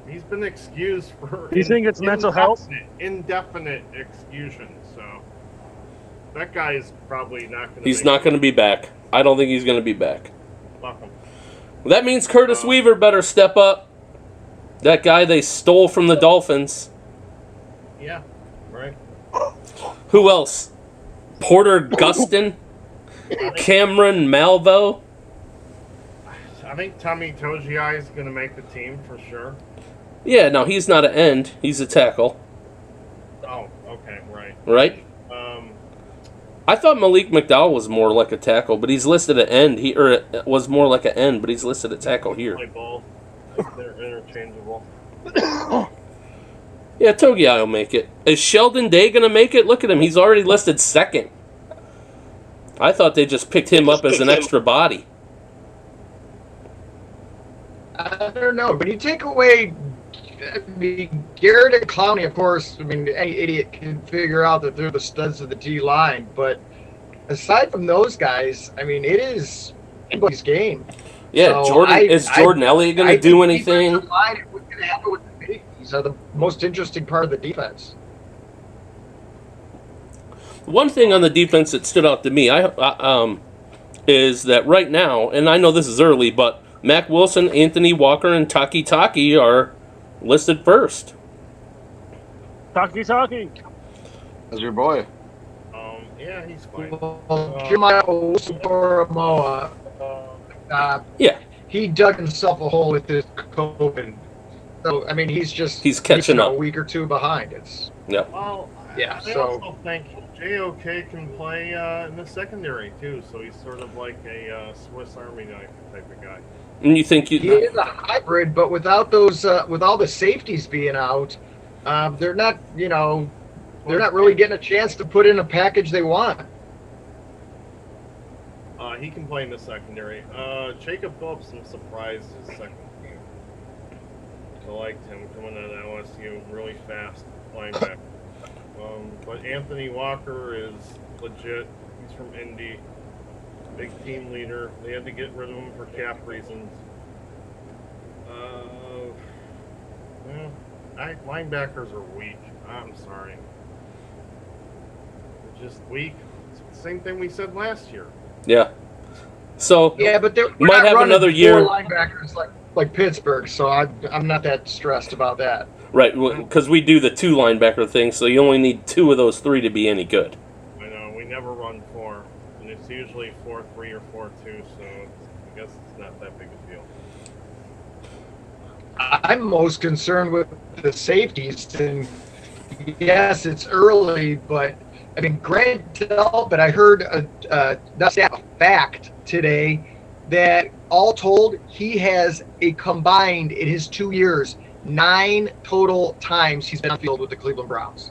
He's been excused for. You think it's mental health? Indefinite exclusion. So that guy is probably not going to. He's not going to be back. I don't think he's going to be back. Fuck him. That means Curtis Weaver better step up. That guy they stole from the Dolphins. Yeah, right. Who else? Porter Gustin? Cameron Malvo? I think Tommy Togiai is going to make the team for sure. Yeah, no, he's not an end. He's a tackle. Oh, okay, right. Right? I thought Malik McDowell was more like a tackle, but he's listed at end. Was more like an end, but he's listed at tackle here. Play both. They're interchangeable. Yeah, Togiai will make it. Is Sheldon Day going to make it? Look at him. He's already listed second. I thought they just picked him up as an extra body. I don't know. When you take away Garrett and Clowney, of course, I mean, any idiot can figure out that they're the studs of the D-line. But aside from those guys, I mean, it is anybody's game. Yeah, so Jordan Elliott going to do anything? What's going to happen with the safeties are the most interesting part of the defense. One thing on the defense that stood out to me is that right now, and I know this is early, but Mac Wilson, Anthony Walker, and Taki are listed first. Taki. That's your boy. Yeah, he's fine. Yeah. He dug himself a hole with his COVID. So, I mean, he's catching up a week or two behind. Well, yeah. I also think JOK can play in the secondary too, so he's sort of like a Swiss Army knife type of guy. And you think he is a hybrid, but without those, with all the safeties being out, they're not, they're not really getting a chance to put in a package they want. He can play in the secondary. Jacob Phillips, I'm surprised his second game. I liked him coming out of LSU, really fast linebacker. But Anthony Walker is legit. He's from Indy. Big team leader. They had to get rid of him for cap reasons. Linebackers are weak. I'm sorry. They're just weak. It's the same thing we said last year. Yeah. So yeah, but they might have another year. Linebackers like Pittsburgh, so I'm not that stressed about that. Right, because we do the 2 linebacker thing, so you only need 2 of those 3 to be any good. I know, we never run 4, and it's usually 4-3 or 4-2, so I guess it's not that big a deal. I'm most concerned with the safeties. And yes, it's early, but I mean, Grant Delpit, I heard a fact today that all told, he has a combined in his 2 years 9 total times he's been on the field with the Cleveland Browns.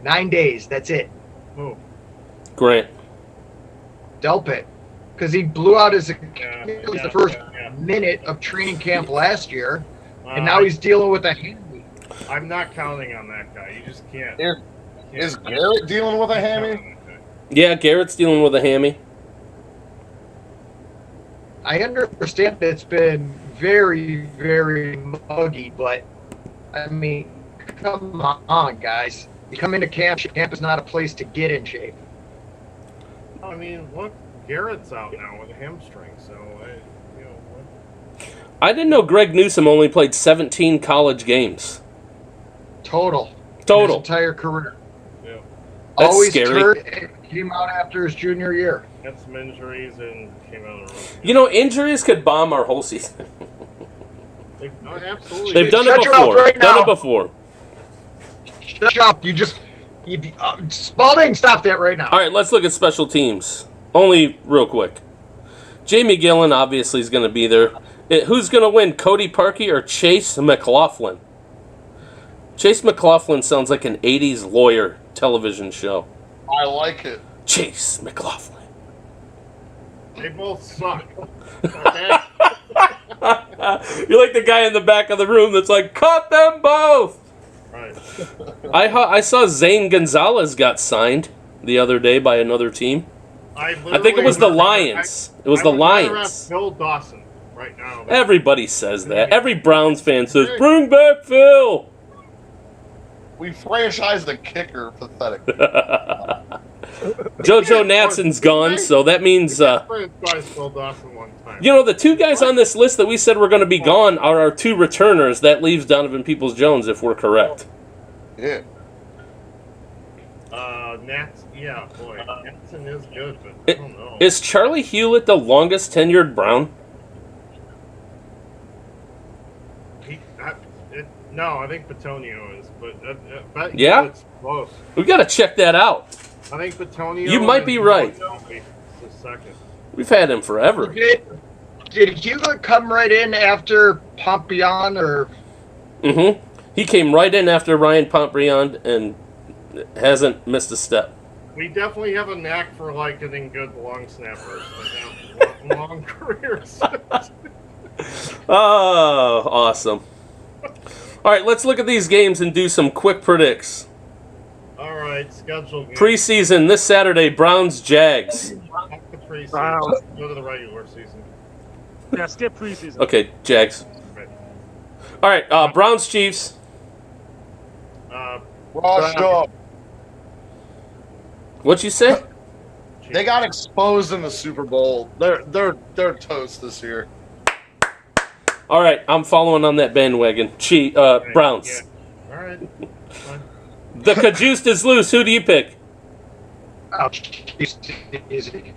9 days, that's it. Oh. Grant. Delpit, because he blew out his Achilles the first minute of training camp last year, and now he's dealing with a hammy. I'm not counting on that guy. You just can't. Is Garrett dealing with a hammy? Yeah, Garrett's dealing with a hammy. I understand that it's been very, very muggy, but I mean, come on, guys. You come into camp, camp is not a place to get in shape. I mean, look, Garrett's out now with a hamstring, so I didn't know Greg Newsome only played 17 college games. Total. Total. His entire career. Yeah. That's Always scary. hurt and came out after his junior year. had some injuries and came out of the room. You know, injuries could bomb our whole season. Absolutely. They've done Shut it your mouth before. right Done now. it before. Shut up. Spalding, stop that right now. All right, let's look at special teams. Only real quick. Jamie Gillen obviously is going to be there. Who's going to win, Cody Parkey or Chase McLaughlin? Chase McLaughlin sounds like an 80s lawyer television show. I like it. Chase McLaughlin. They both suck. You're like the guy in the back of the room that's like, cut them both! Right. I saw Zane Gonzalez got signed the other day by another team. I think it was the Lions. It was the Lions. Phil Dawson right now. Everybody says that. Every Browns fan says, bring back Phil! We franchised the kicker. Pathetic. JoJo Natson's gone, so that means... Phil Dawson one time. You know, the two guys on this list that we said were going to be gone are our two returners. That leaves Donovan Peoples-Jones, if we're correct. Yeah. Yeah, boy. Natson is good, but I don't know. Is Charlie Hewlett the longest tenured Brown? No, I think Petonio is, but Yeah? it's close. We got to check that out. I think Petonio. You might be right. The second. We've had him forever. Did Hewlett come right in after Pompion or? Mm-hmm. He came right in after Ryan Pompriand and hasn't missed a step. We definitely have a knack for getting good long snappers that have long careers. Oh, awesome. All right, let's look at these games and do some quick predicts. All right, schedule game. Preseason this Saturday, Browns-Jags. Fuck the preseason. Browns. Let's go to the regular season. Yeah, skip preseason. Okay, Jags. Right. All right, Browns-Chiefs. Washed up. What'd you say? They got exposed in the Super Bowl. They're toast this year. All right, I'm following on that bandwagon. Browns. Yeah. All right. Fine. The Cajuste is loose. Who do you pick? Easy.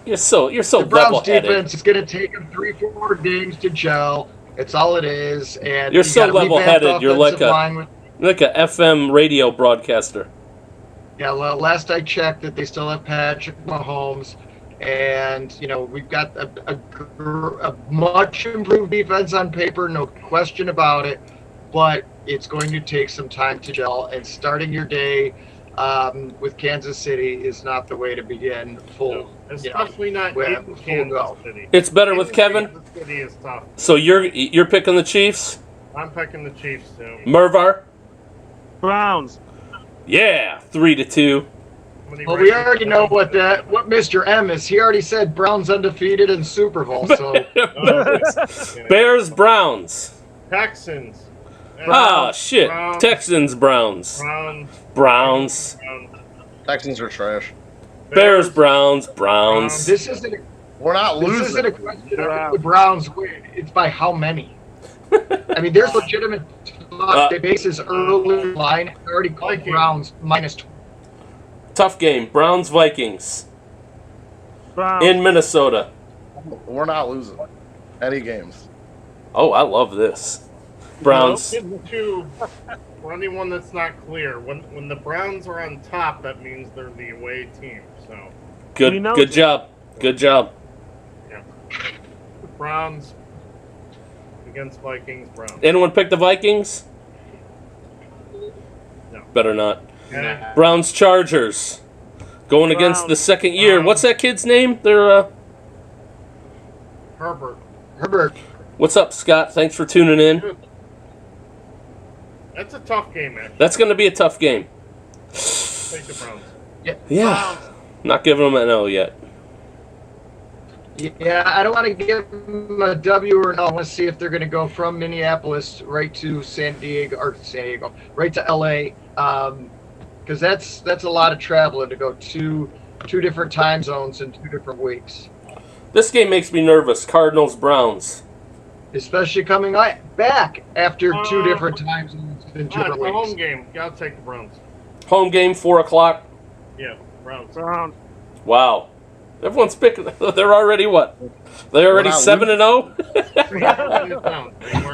You're so The Browns level-headed. defense is going to take them 3-4 games to gel. It's all it is. And You're you so got a revamped level-headed. You're like offensive line with- a FM radio broadcaster. Yeah, well, last I checked, that they still have Patrick Mahomes, and we've got a much improved defense on paper, no question about it. But it's going to take some time to gel, and starting your day with Kansas City is not the way to begin. Especially not in full Kansas go. City. It's better with Kevin. Kansas City is tough. So you're picking the Chiefs? I'm picking the Chiefs too. Mervar? Browns. Yeah, 3-2. Well, we already know what Mr. M is. He already said Browns undefeated in Super Bowl. So Bears, Browns. Texans. Shit. Browns. Texans, Browns. Browns. Texans are trash. Bears, Browns, Browns. this isn't. We're not This losing. isn't a question of the Browns win. It's by how many. I mean, there's legitimate talk. The bases early line already called Browns -20. Tough game. Browns, Vikings. Browns. In Minnesota. We're not losing any games. Oh, I love this. Browns. For anyone that's not clear, when the Browns are on top, that means they're the away team. So Good job. Good job. yeah, Browns against Vikings. Browns. Anyone pick the Vikings? No. Better not. Nah. Browns Chargers. Going against the second year. What's that kid's name? They're Herbert. What's up, Scott? Thanks for tuning in. That's a tough game, actually. That's going to be a tough game. Take the Browns. Yeah. Not giving them an L yet. Yeah, I don't want to give them a W or an L. I want to see if they're going to go from Minneapolis right to right to LA, because that's a lot of traveling to go two different time zones in 2 different weeks. This game makes me nervous. Cardinals Browns. Especially coming back after 2 different time zones in 2 different It's a weeks. home game. Gotta take the Browns. Home game, 4 o'clock. Yeah, Browns. Wow. Everyone's picking. They're already what? They're already 7-0.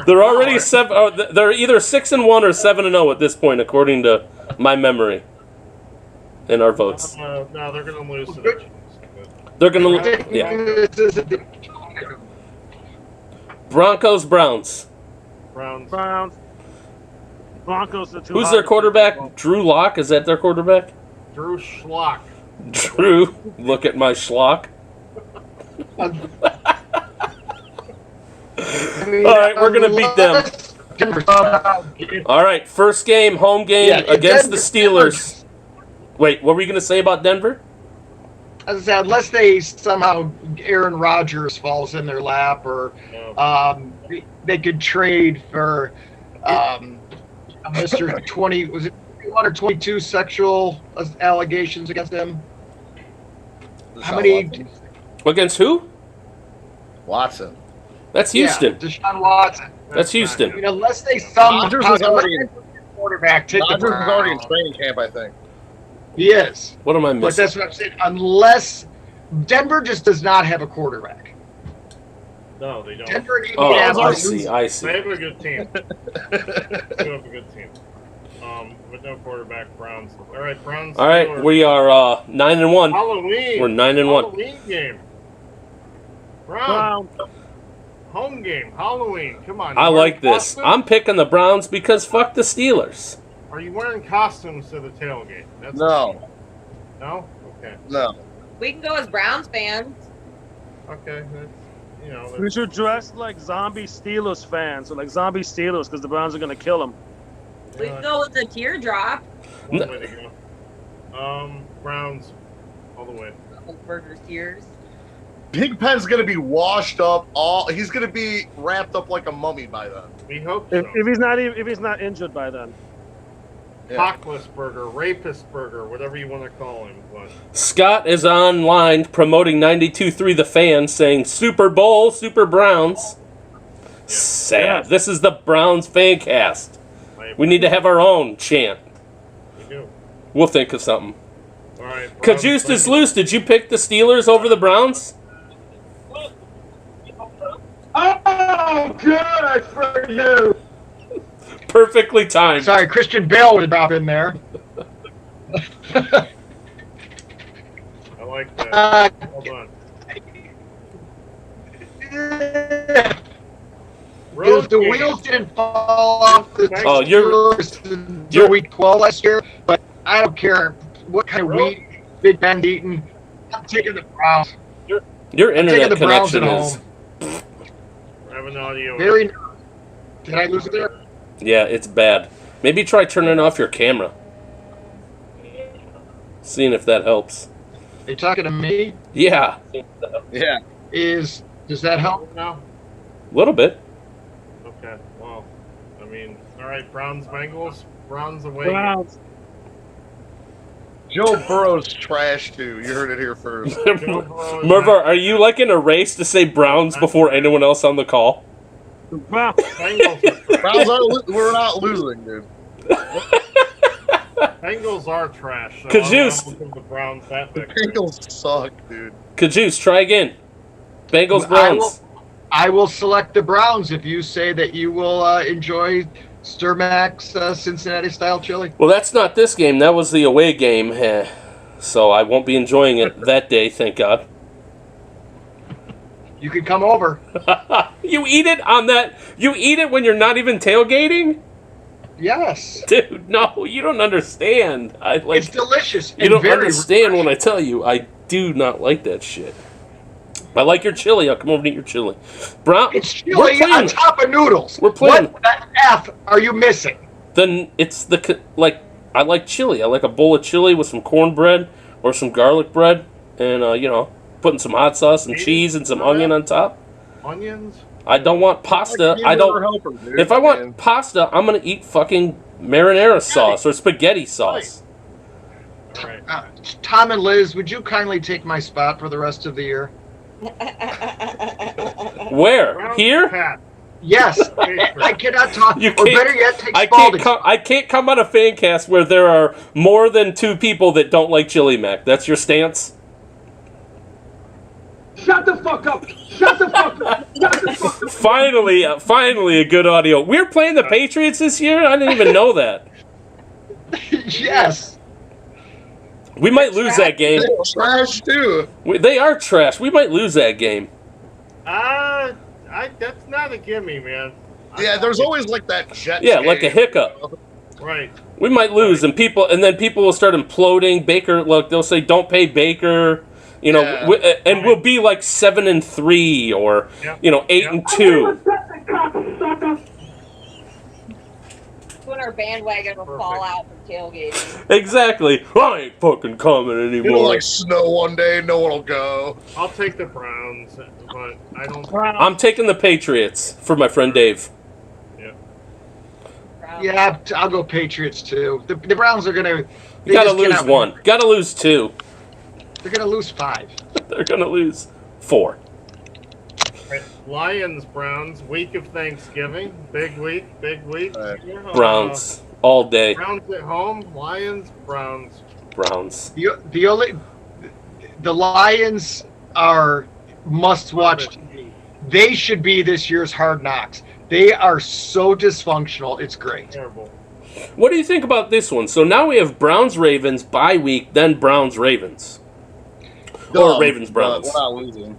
They're already 7. Oh, they're either 6-1 or 7-0 at this point, according to my memory and our votes. No, they're gonna lose to the Chiefs. They're gonna. Yeah. Broncos Browns. Browns. Broncos are too Who's hot their to quarterback? pick. Drew Lock. Is that their quarterback? Drew Schlock. Drew, look at my schlock. All right, we're gonna beat them. All right, first game, home game against the Steelers. Wait, what were you gonna say about Denver? As I said, unless they somehow Aaron Rodgers falls in their lap, or they could trade for Mr. 20. Was it 21 or 22 sexual allegations against him? How many? Against who? Watson. That's Houston. Yeah, Deshaun Watson. That's Houston. I mean, unless they somehow Rodgers was already quarterback take the Rodgers was already in Browns. training camp, I think. He is. What am I But missing? that's what I'm saying. Unless Denver just does not have a quarterback. No, they don't. Denver needs Oh, to have I see. I They see. have a good team. They have a good team. With no quarterback, Browns. All right, Browns. All right, Steelers. we are 9-1. Halloween. We're 9-1. Halloween game. Browns. Home game. Halloween. Come on. I You like wearing this. costumes? I'm picking the Browns because fuck the Steelers. Are you wearing costumes to the tailgate? That's No. No? Okay. No. We can go as Browns fans. Okay. That's, We should dress like zombie Steelers fans, or like zombie Steelers, because the Browns are going to kill them. We can go with a teardrop. one way to go. Browns. All the way. Burger tears. Big Pen's gonna be washed up. He's gonna be wrapped up like a mummy by then. We hope so. If he's not injured by then. Cockless burger, rapist burger, whatever you want to call him. But Scott is online promoting 92.3 The Fan, saying Super Bowl, Super Browns. Sad. This is the Browns fan cast. We need to have our own chant. we do. We'll think of something. All right. Browns, Cajuste is loose. Did you pick the Steelers over the Browns? Oh, good for you. Perfectly timed. Sorry, Christian Bale would have dropped in there. I like that. Hold on. Because the wheels didn't fall off the Oh, you're week 12 last year, but I don't care what kind of wheat Big Ben's eating. I'm taking the Browns. Your I'm taking internet the Browns connection at is. home. I have an audio. Very. Did I lose it there? Yeah, it's bad. Maybe try turning off your camera. Seeing if that helps. Are you talking to me? Yeah. Yeah. Does that help? now? A little bit. Okay. Well, I mean, all right. Browns, Bengals. Browns away. Browns. Joe Burrow's trash too. You heard it here first. Merva, are you like in a race to say Browns before anyone else on the call? Browns. Bengals, We're not losing, dude. Bengals are trash. So Cajuste. I'm gonna give the Browns that The victory. Bengals suck, dude. Cajuste, try again. Bengals, Browns. I will select the Browns if you say that you will enjoy Sturmack's Cincinnati-style chili. Well, that's not this game. That was the away game. So I won't be enjoying it that day, thank God. You can come over. You eat it on that? You eat it when you're not even tailgating? Yes. Dude, no, you don't understand. It's delicious. You don't understand when I tell you. I do not like that shit. I like your chili. I'll come over and eat your chili. It's chili on top of noodles. We're playing. What the F are you missing? Then it's I like chili. I like a bowl of chili with some cornbread or some garlic bread and, putting some hot sauce, some cheese, and some onion on top. Onions? I don't want pasta. If I want pasta, I'm going to eat fucking marinara sauce or spaghetti sauce. Right. Tom and Liz, would you kindly take my spot for the rest of the year? Where? Here? Yes. I cannot talk. You or can't, better yet, take Spalding. I can't come on a fan cast where there are more than 2 people that don't like chili mac. That's your stance? Shut the fuck up! Shut the fuck up! Shut the fuck up! Finally a good audio. We're playing the Patriots this year? I didn't even know that. Yes. We might lose that game. They're trash too. They are trash. We might lose that game. That's not a gimme, man. Yeah, there's always like that Jets Yeah, like a hiccup. Right. We might lose, and then people will start imploding. Baker, look, they'll say, "Don't pay Baker," we'll be like 7-3 or 8-2. When our bandwagon will fall out from tailgating. Exactly. I ain't fucking coming anymore. It'll like snow one day, no one will go. I'll take the Browns, but I don't. I'm taking the Patriots for my friend Dave. Yeah, I'll go Patriots too. The Browns are gonna. You gotta lose 1. Gotta lose 2. They're gonna lose 5. They're gonna lose 4. Right. Lions, Browns, week of Thanksgiving, big week. Browns all day. Browns at home, Lions, Browns. Browns. The Lions are must-watch. They should be this year's Hard Knocks. They are so dysfunctional. It's great. Terrible. What do you think about this one? So now we have Browns-Ravens bye week, then Browns-Ravens. Or Ravens-Browns. We're not losing.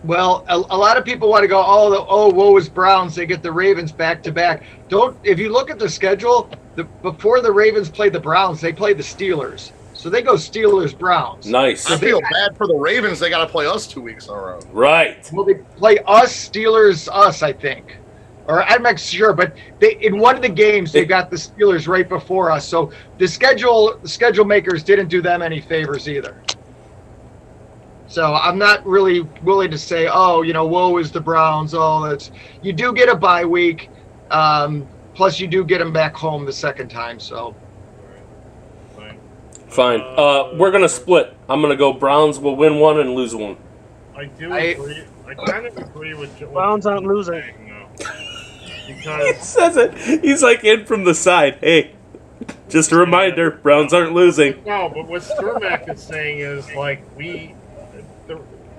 Well, a lot of people want to go, woe is Browns. They get the Ravens back-to-back. If you look at the schedule, before the Ravens play the Browns, they play the Steelers. So they go Steelers-Browns. Nice. I feel bad for the Ravens. They got to play us 2 weeks in a row. Right. Well, they play us, Steelers, us, I think. Or I'm not sure, but in one of the games, they got the Steelers right before us. So the schedule makers didn't do them any favors either. So I'm not really willing to say, woe is the Browns. You do get a bye week. Plus, you do get them back home the second time. So. Fine. We're going to split. I'm going to go Browns will win 1 and lose 1. I agree. I kind of agree with Joe. Browns aren't losing. Because he says it. He's like in from the side. Hey, just a reminder, Browns aren't losing. No, but what Sturmack is saying is like we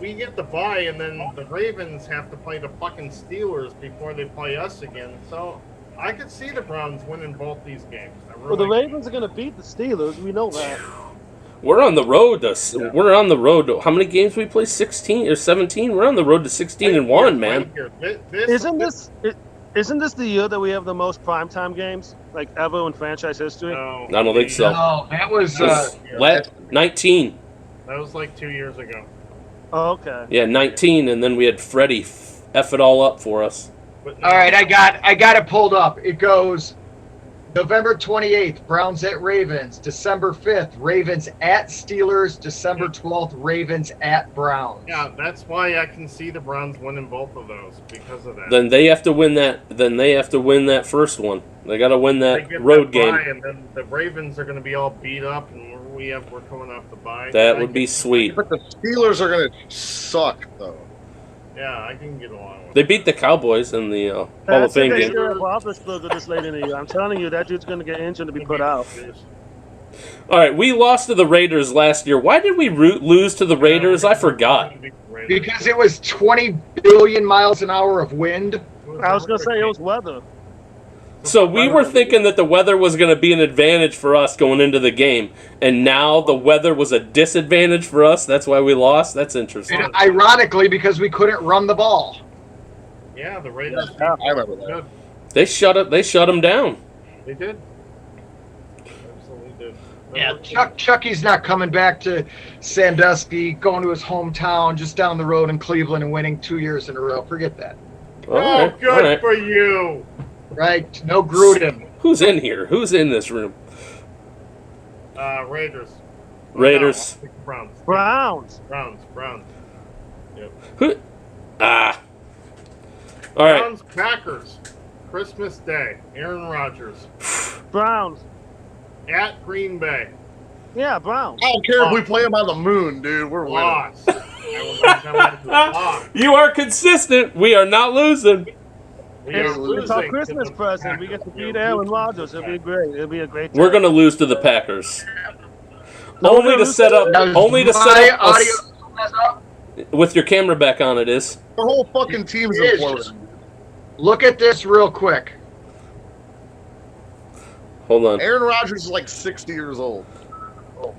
get the bye, and then the Ravens have to play the fucking Steelers before they play us again. So I could see the Browns winning both these games. Well, the Ravens are going to beat the Steelers. We know that. We're on the road to. We're on the road to. How many games we play? 16 or 17? We're on the road to 16-1, man. Isn't this the year that we have the most primetime games, like ever in franchise history? No, I don't think so. No, that was 19. That was like 2 years ago. Oh, okay. Yeah, 19, and then we had Freddie F it all up for us. All right, I got it pulled up. It goes November 28th, Browns at Ravens. December 5th, Ravens at Steelers. December 12th, Ravens at Browns. Yeah, that's why I can see the Browns winning both of those because of that. Then they have to win that. Then they have to win that first one. They got to win that road game. And then the Ravens are going to be all beat up, and we're coming off the bye. That would be sweet. But the Steelers are going to suck, though. Yeah, I can get along with They beat the Cowboys in the Hall of Fame game. This late in the year. I'm telling you, that dude's going to get injured to be put out. All right, we lost to the Raiders last year. Why did we lose to the Raiders? I forgot. Because it was 20 billion miles an hour of wind. I was gonna say it was weather. So we were thinking that the weather was going to be an advantage for us going into the game, and now the weather was a disadvantage for us. That's why we lost. That's interesting. And ironically, because we couldn't run the ball. Yeah, the Raiders. I remember that. They shut them down. They did. Absolutely did. Yeah, Chucky's not coming back to Sandusky, going to his hometown just down the road in Cleveland and winning 2 years in a row. Forget that. Oh, good for you. Right, no Gruden. Who's in here? Who's in this room? Raiders. Raiders. No, Browns. Browns. Yep. Who? Ah. All right. Browns, Packers. Christmas Day. Aaron Rodgers. Browns. At Green Bay. Yeah, Browns. I don't care if we play them on the moon, dude. We're winning. Lost. You are consistent. We are not losing. It's our Christmas present. We get to beat Aaron Rodgers. It'll be great. It'll be a great time. We're going to lose to the Packers. No, only to set up. With your camera back on, it is. The whole fucking team's imploding. Look at this real quick. Hold on. Aaron Rodgers is like 60 years old.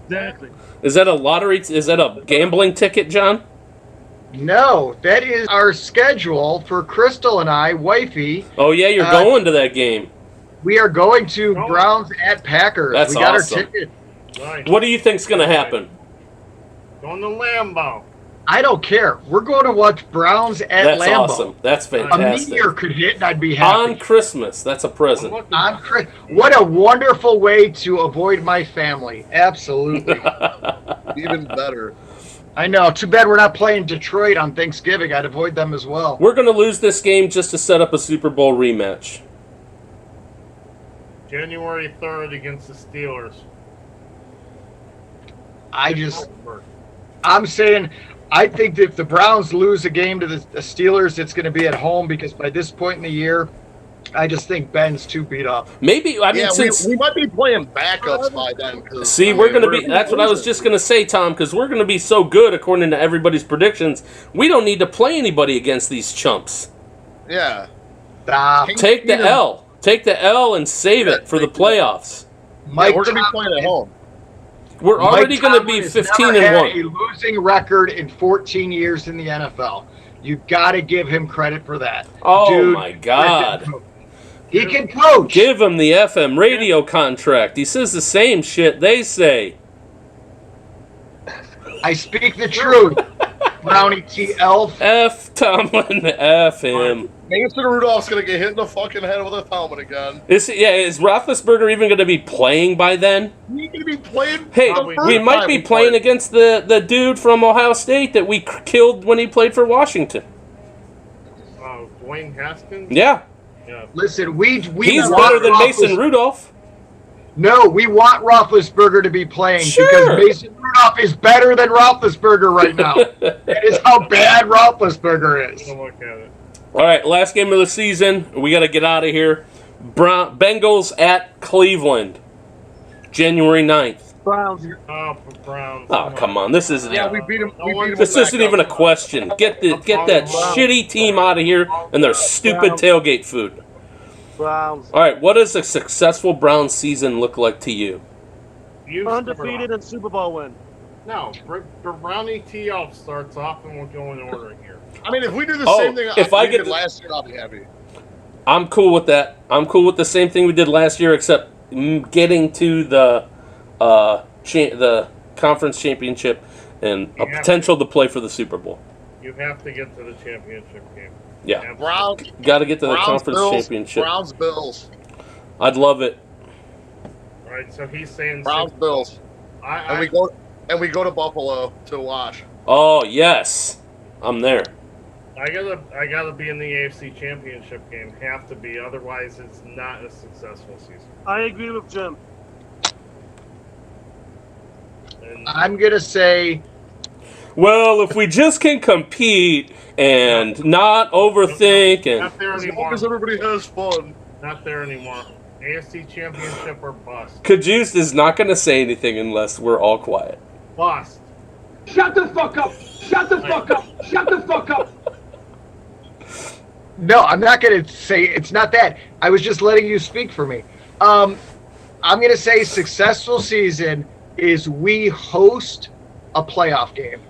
Exactly. Is that a lottery? Is that a gambling ticket, John? No, that is our schedule for Crystal and I, wifey. Oh yeah, you're going to that game. We are going to Browns at Packers. That's we got awesome. our ticket. Nice. What do you think's going to happen? Going to Lambeau. I don't care. We're going to watch Browns at That's Lambeau. awesome. That's A fantastic. meteor could hit and I'd be happy. On Christmas. That's a present. What a wonderful way to avoid my family. Absolutely. Even better. I know. Too bad we're not playing Detroit on Thanksgiving. I'd avoid them as well. We're going to lose this game just to set up a Super Bowl rematch. January 3rd against the Steelers. I'm saying, I think that if the Browns lose a game to the Steelers, it's going to be at home because by this point in the year, I just think Ben's too beat up. Maybe, I mean, since we might be playing backups by then. See, we're going to be, that's what I was just going to say, Tom, because we're going to be so good according to everybody's predictions, we don't need to play anybody against these chumps. Yeah. Take the L. Take the L and save it for the playoffs. We're going to be playing at home. We're already going to be 15-1. A losing record in 14 years in the NFL. You got to give him credit for that. Oh, Dude, my God. He can coach. Give him the FM radio contract. He says the same shit they say. I speak the truth. Brownie T. Elf. F. Tomlin. F him. Mason Rudolph's going to get hit in the fucking head with a helmet again. Is Roethlisberger even going to be playing by then? He's going to be playing. Hey, we might be playing against the dude from Ohio State that we killed when he played for Washington. Dwayne Haskins? Yeah. Listen, he's better than Mason Rudolph. No, we want Roethlisberger to be playing because Mason Rudolph is better than Roethlisberger right now. That is how bad Roethlisberger is. Look at it. All right, last game of the season. We got to get out of here. Bengals at Cleveland, January 9th. Browns. Oh, for Browns. Oh, come on. This isn't we beat him. This isn't even a question. Get that shitty team out of here and their stupid tailgate food. Browns. All right, what does a successful Browns season look like to you? Undefeated and Super Bowl win. No, Brownie T. Elf starts off and we'll go in order here. I mean, if we do the same thing we did last year, I'll be happy. I'm cool with that. I'm cool with the same thing we did last year, except getting to the conference championship and a potential to play for the Super Bowl. You have to get to the championship game. Yeah. Browns. Got to get to the conference championship. Browns, Bills. I'd love it. All right, so he's saying Browns, Bills. And we go to Buffalo to watch. Oh yes, I'm there. I gotta be in the AFC Championship game. Have to be, otherwise it's not a successful season. I agree with Jim. I'm gonna say, well, if we just can compete and not overthink and not there anymore. As long as everybody has fun. Not there anymore. AFC Championship or bust. Cajuste is not going to say anything unless we're all quiet. Bust. Shut the fuck up! Shut the fuck up! Shut the fuck up! No, I'm not going to say it's not that. I was just letting you speak for me. I'm going to say successful season is we host a playoff game.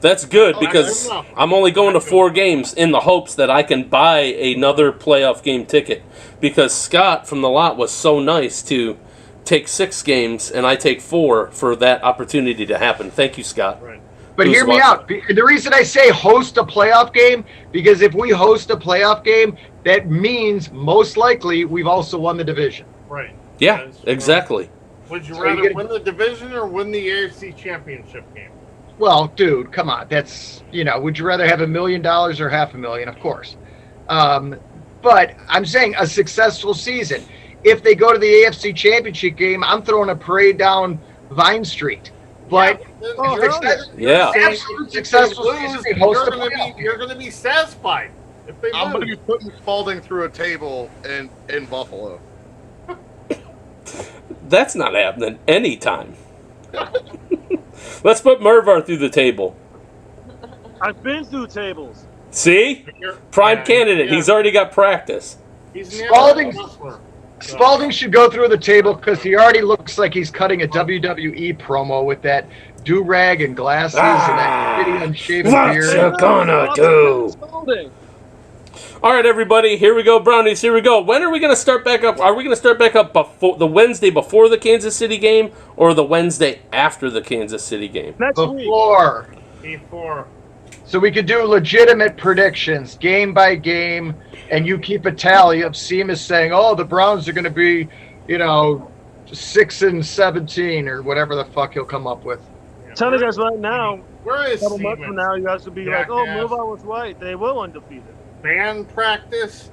That's good because I'm only going to 4 games in the hopes that I can buy another playoff game ticket. Because Scott from the lot was so nice to take 6 games and I take 4 for that opportunity to happen. Thank you, Scott. Right. But hear me out. The reason I say host a playoff game, because if we host a playoff game, that means most likely we've also won the division. Right. Yeah, exactly. Would you rather win the division or win the AFC Championship game? Well, dude, come on. That's, would you rather have $1 million or $500,000? Of course. But I'm saying a successful season. If they go to the AFC Championship game, I'm throwing a parade down Vine Street. But absolute successful season, they host a playoff. You're going to be satisfied if they I'm lose. going to be putting Spalding through a table in Buffalo. That's not happening anytime. Let's put Mervar through the table. I've been through tables. See? Prime candidate. He's already got practice. Spalding should go through the table because he already looks like he's cutting a WWE promo with that do-rag and glasses and that shitty unshaven beard. What you gonna do? All right, everybody. Here we go, Brownies. Here we go. When are we going to start back up? Are we going to start back up before the Wednesday before the Kansas City game or the Wednesday after the Kansas City game? Before. So we could do legitimate predictions, game by game, and you keep a tally of Seamus saying, "Oh, the Browns are going to be, 6-17 or whatever the fuck he'll come up with." Tell you guys right now. Where is a couple months from now, you guys will be like, "Oh, Mervar was right. They will undefeated." Band practice.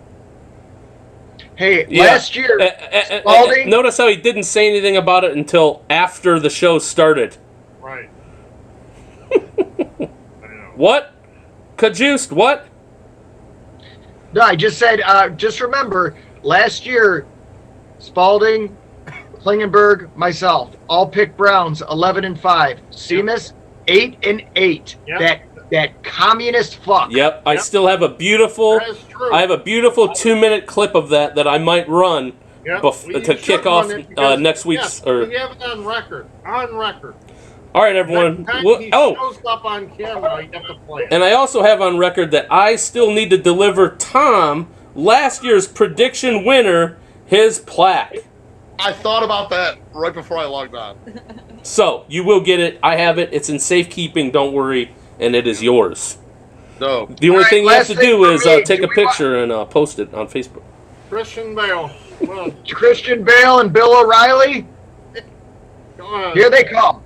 Hey, last year, Spalding. Notice how he didn't say anything about it until after the show started. Right. What? Cajuiced, what? No, I just said, just remember, last year, Spalding, Klingenberg, myself, all picked Browns 11-5. Seamus, 8-8. Yep. That communist fuck. Yep, I still have a beautiful. I have a beautiful 2-minute clip of that I might run to kick off next week's. We have it on record. On record. All right, everyone. Shows up on camera. You have to play it. And I also have on record that I still need to deliver Tom, last year's prediction winner, his plaque. I thought about that right before I logged on. So, you will get it. I have it. It's in safekeeping. Don't worry. And it is yours. No. The only thing you have to do is take a picture and post it on Facebook. Christian Bale. Christian Bale and Bill O'Reilly. Go on. Here they come.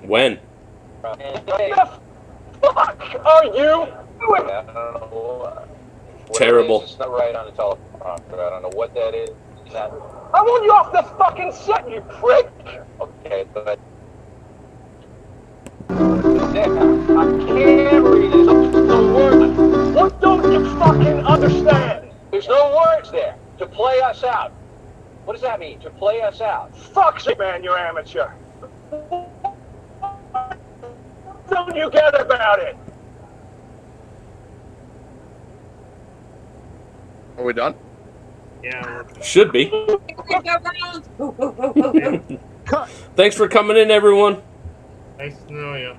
When? Fuck are you doing? Terrible. It's not right on the teleprompter. I don't know what that is. I want you off the fucking set, you prick. Okay, but I can't read it. There's no words. What don't you fucking understand? There's no words there. To play us out. What does that mean? To play us out? Fuck you, man. You're amateur. What don't you get about it? Are we done? Yeah. Should be. Thanks for coming in, everyone. Nice to know you.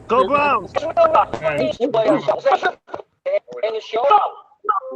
Go Browns! And the show.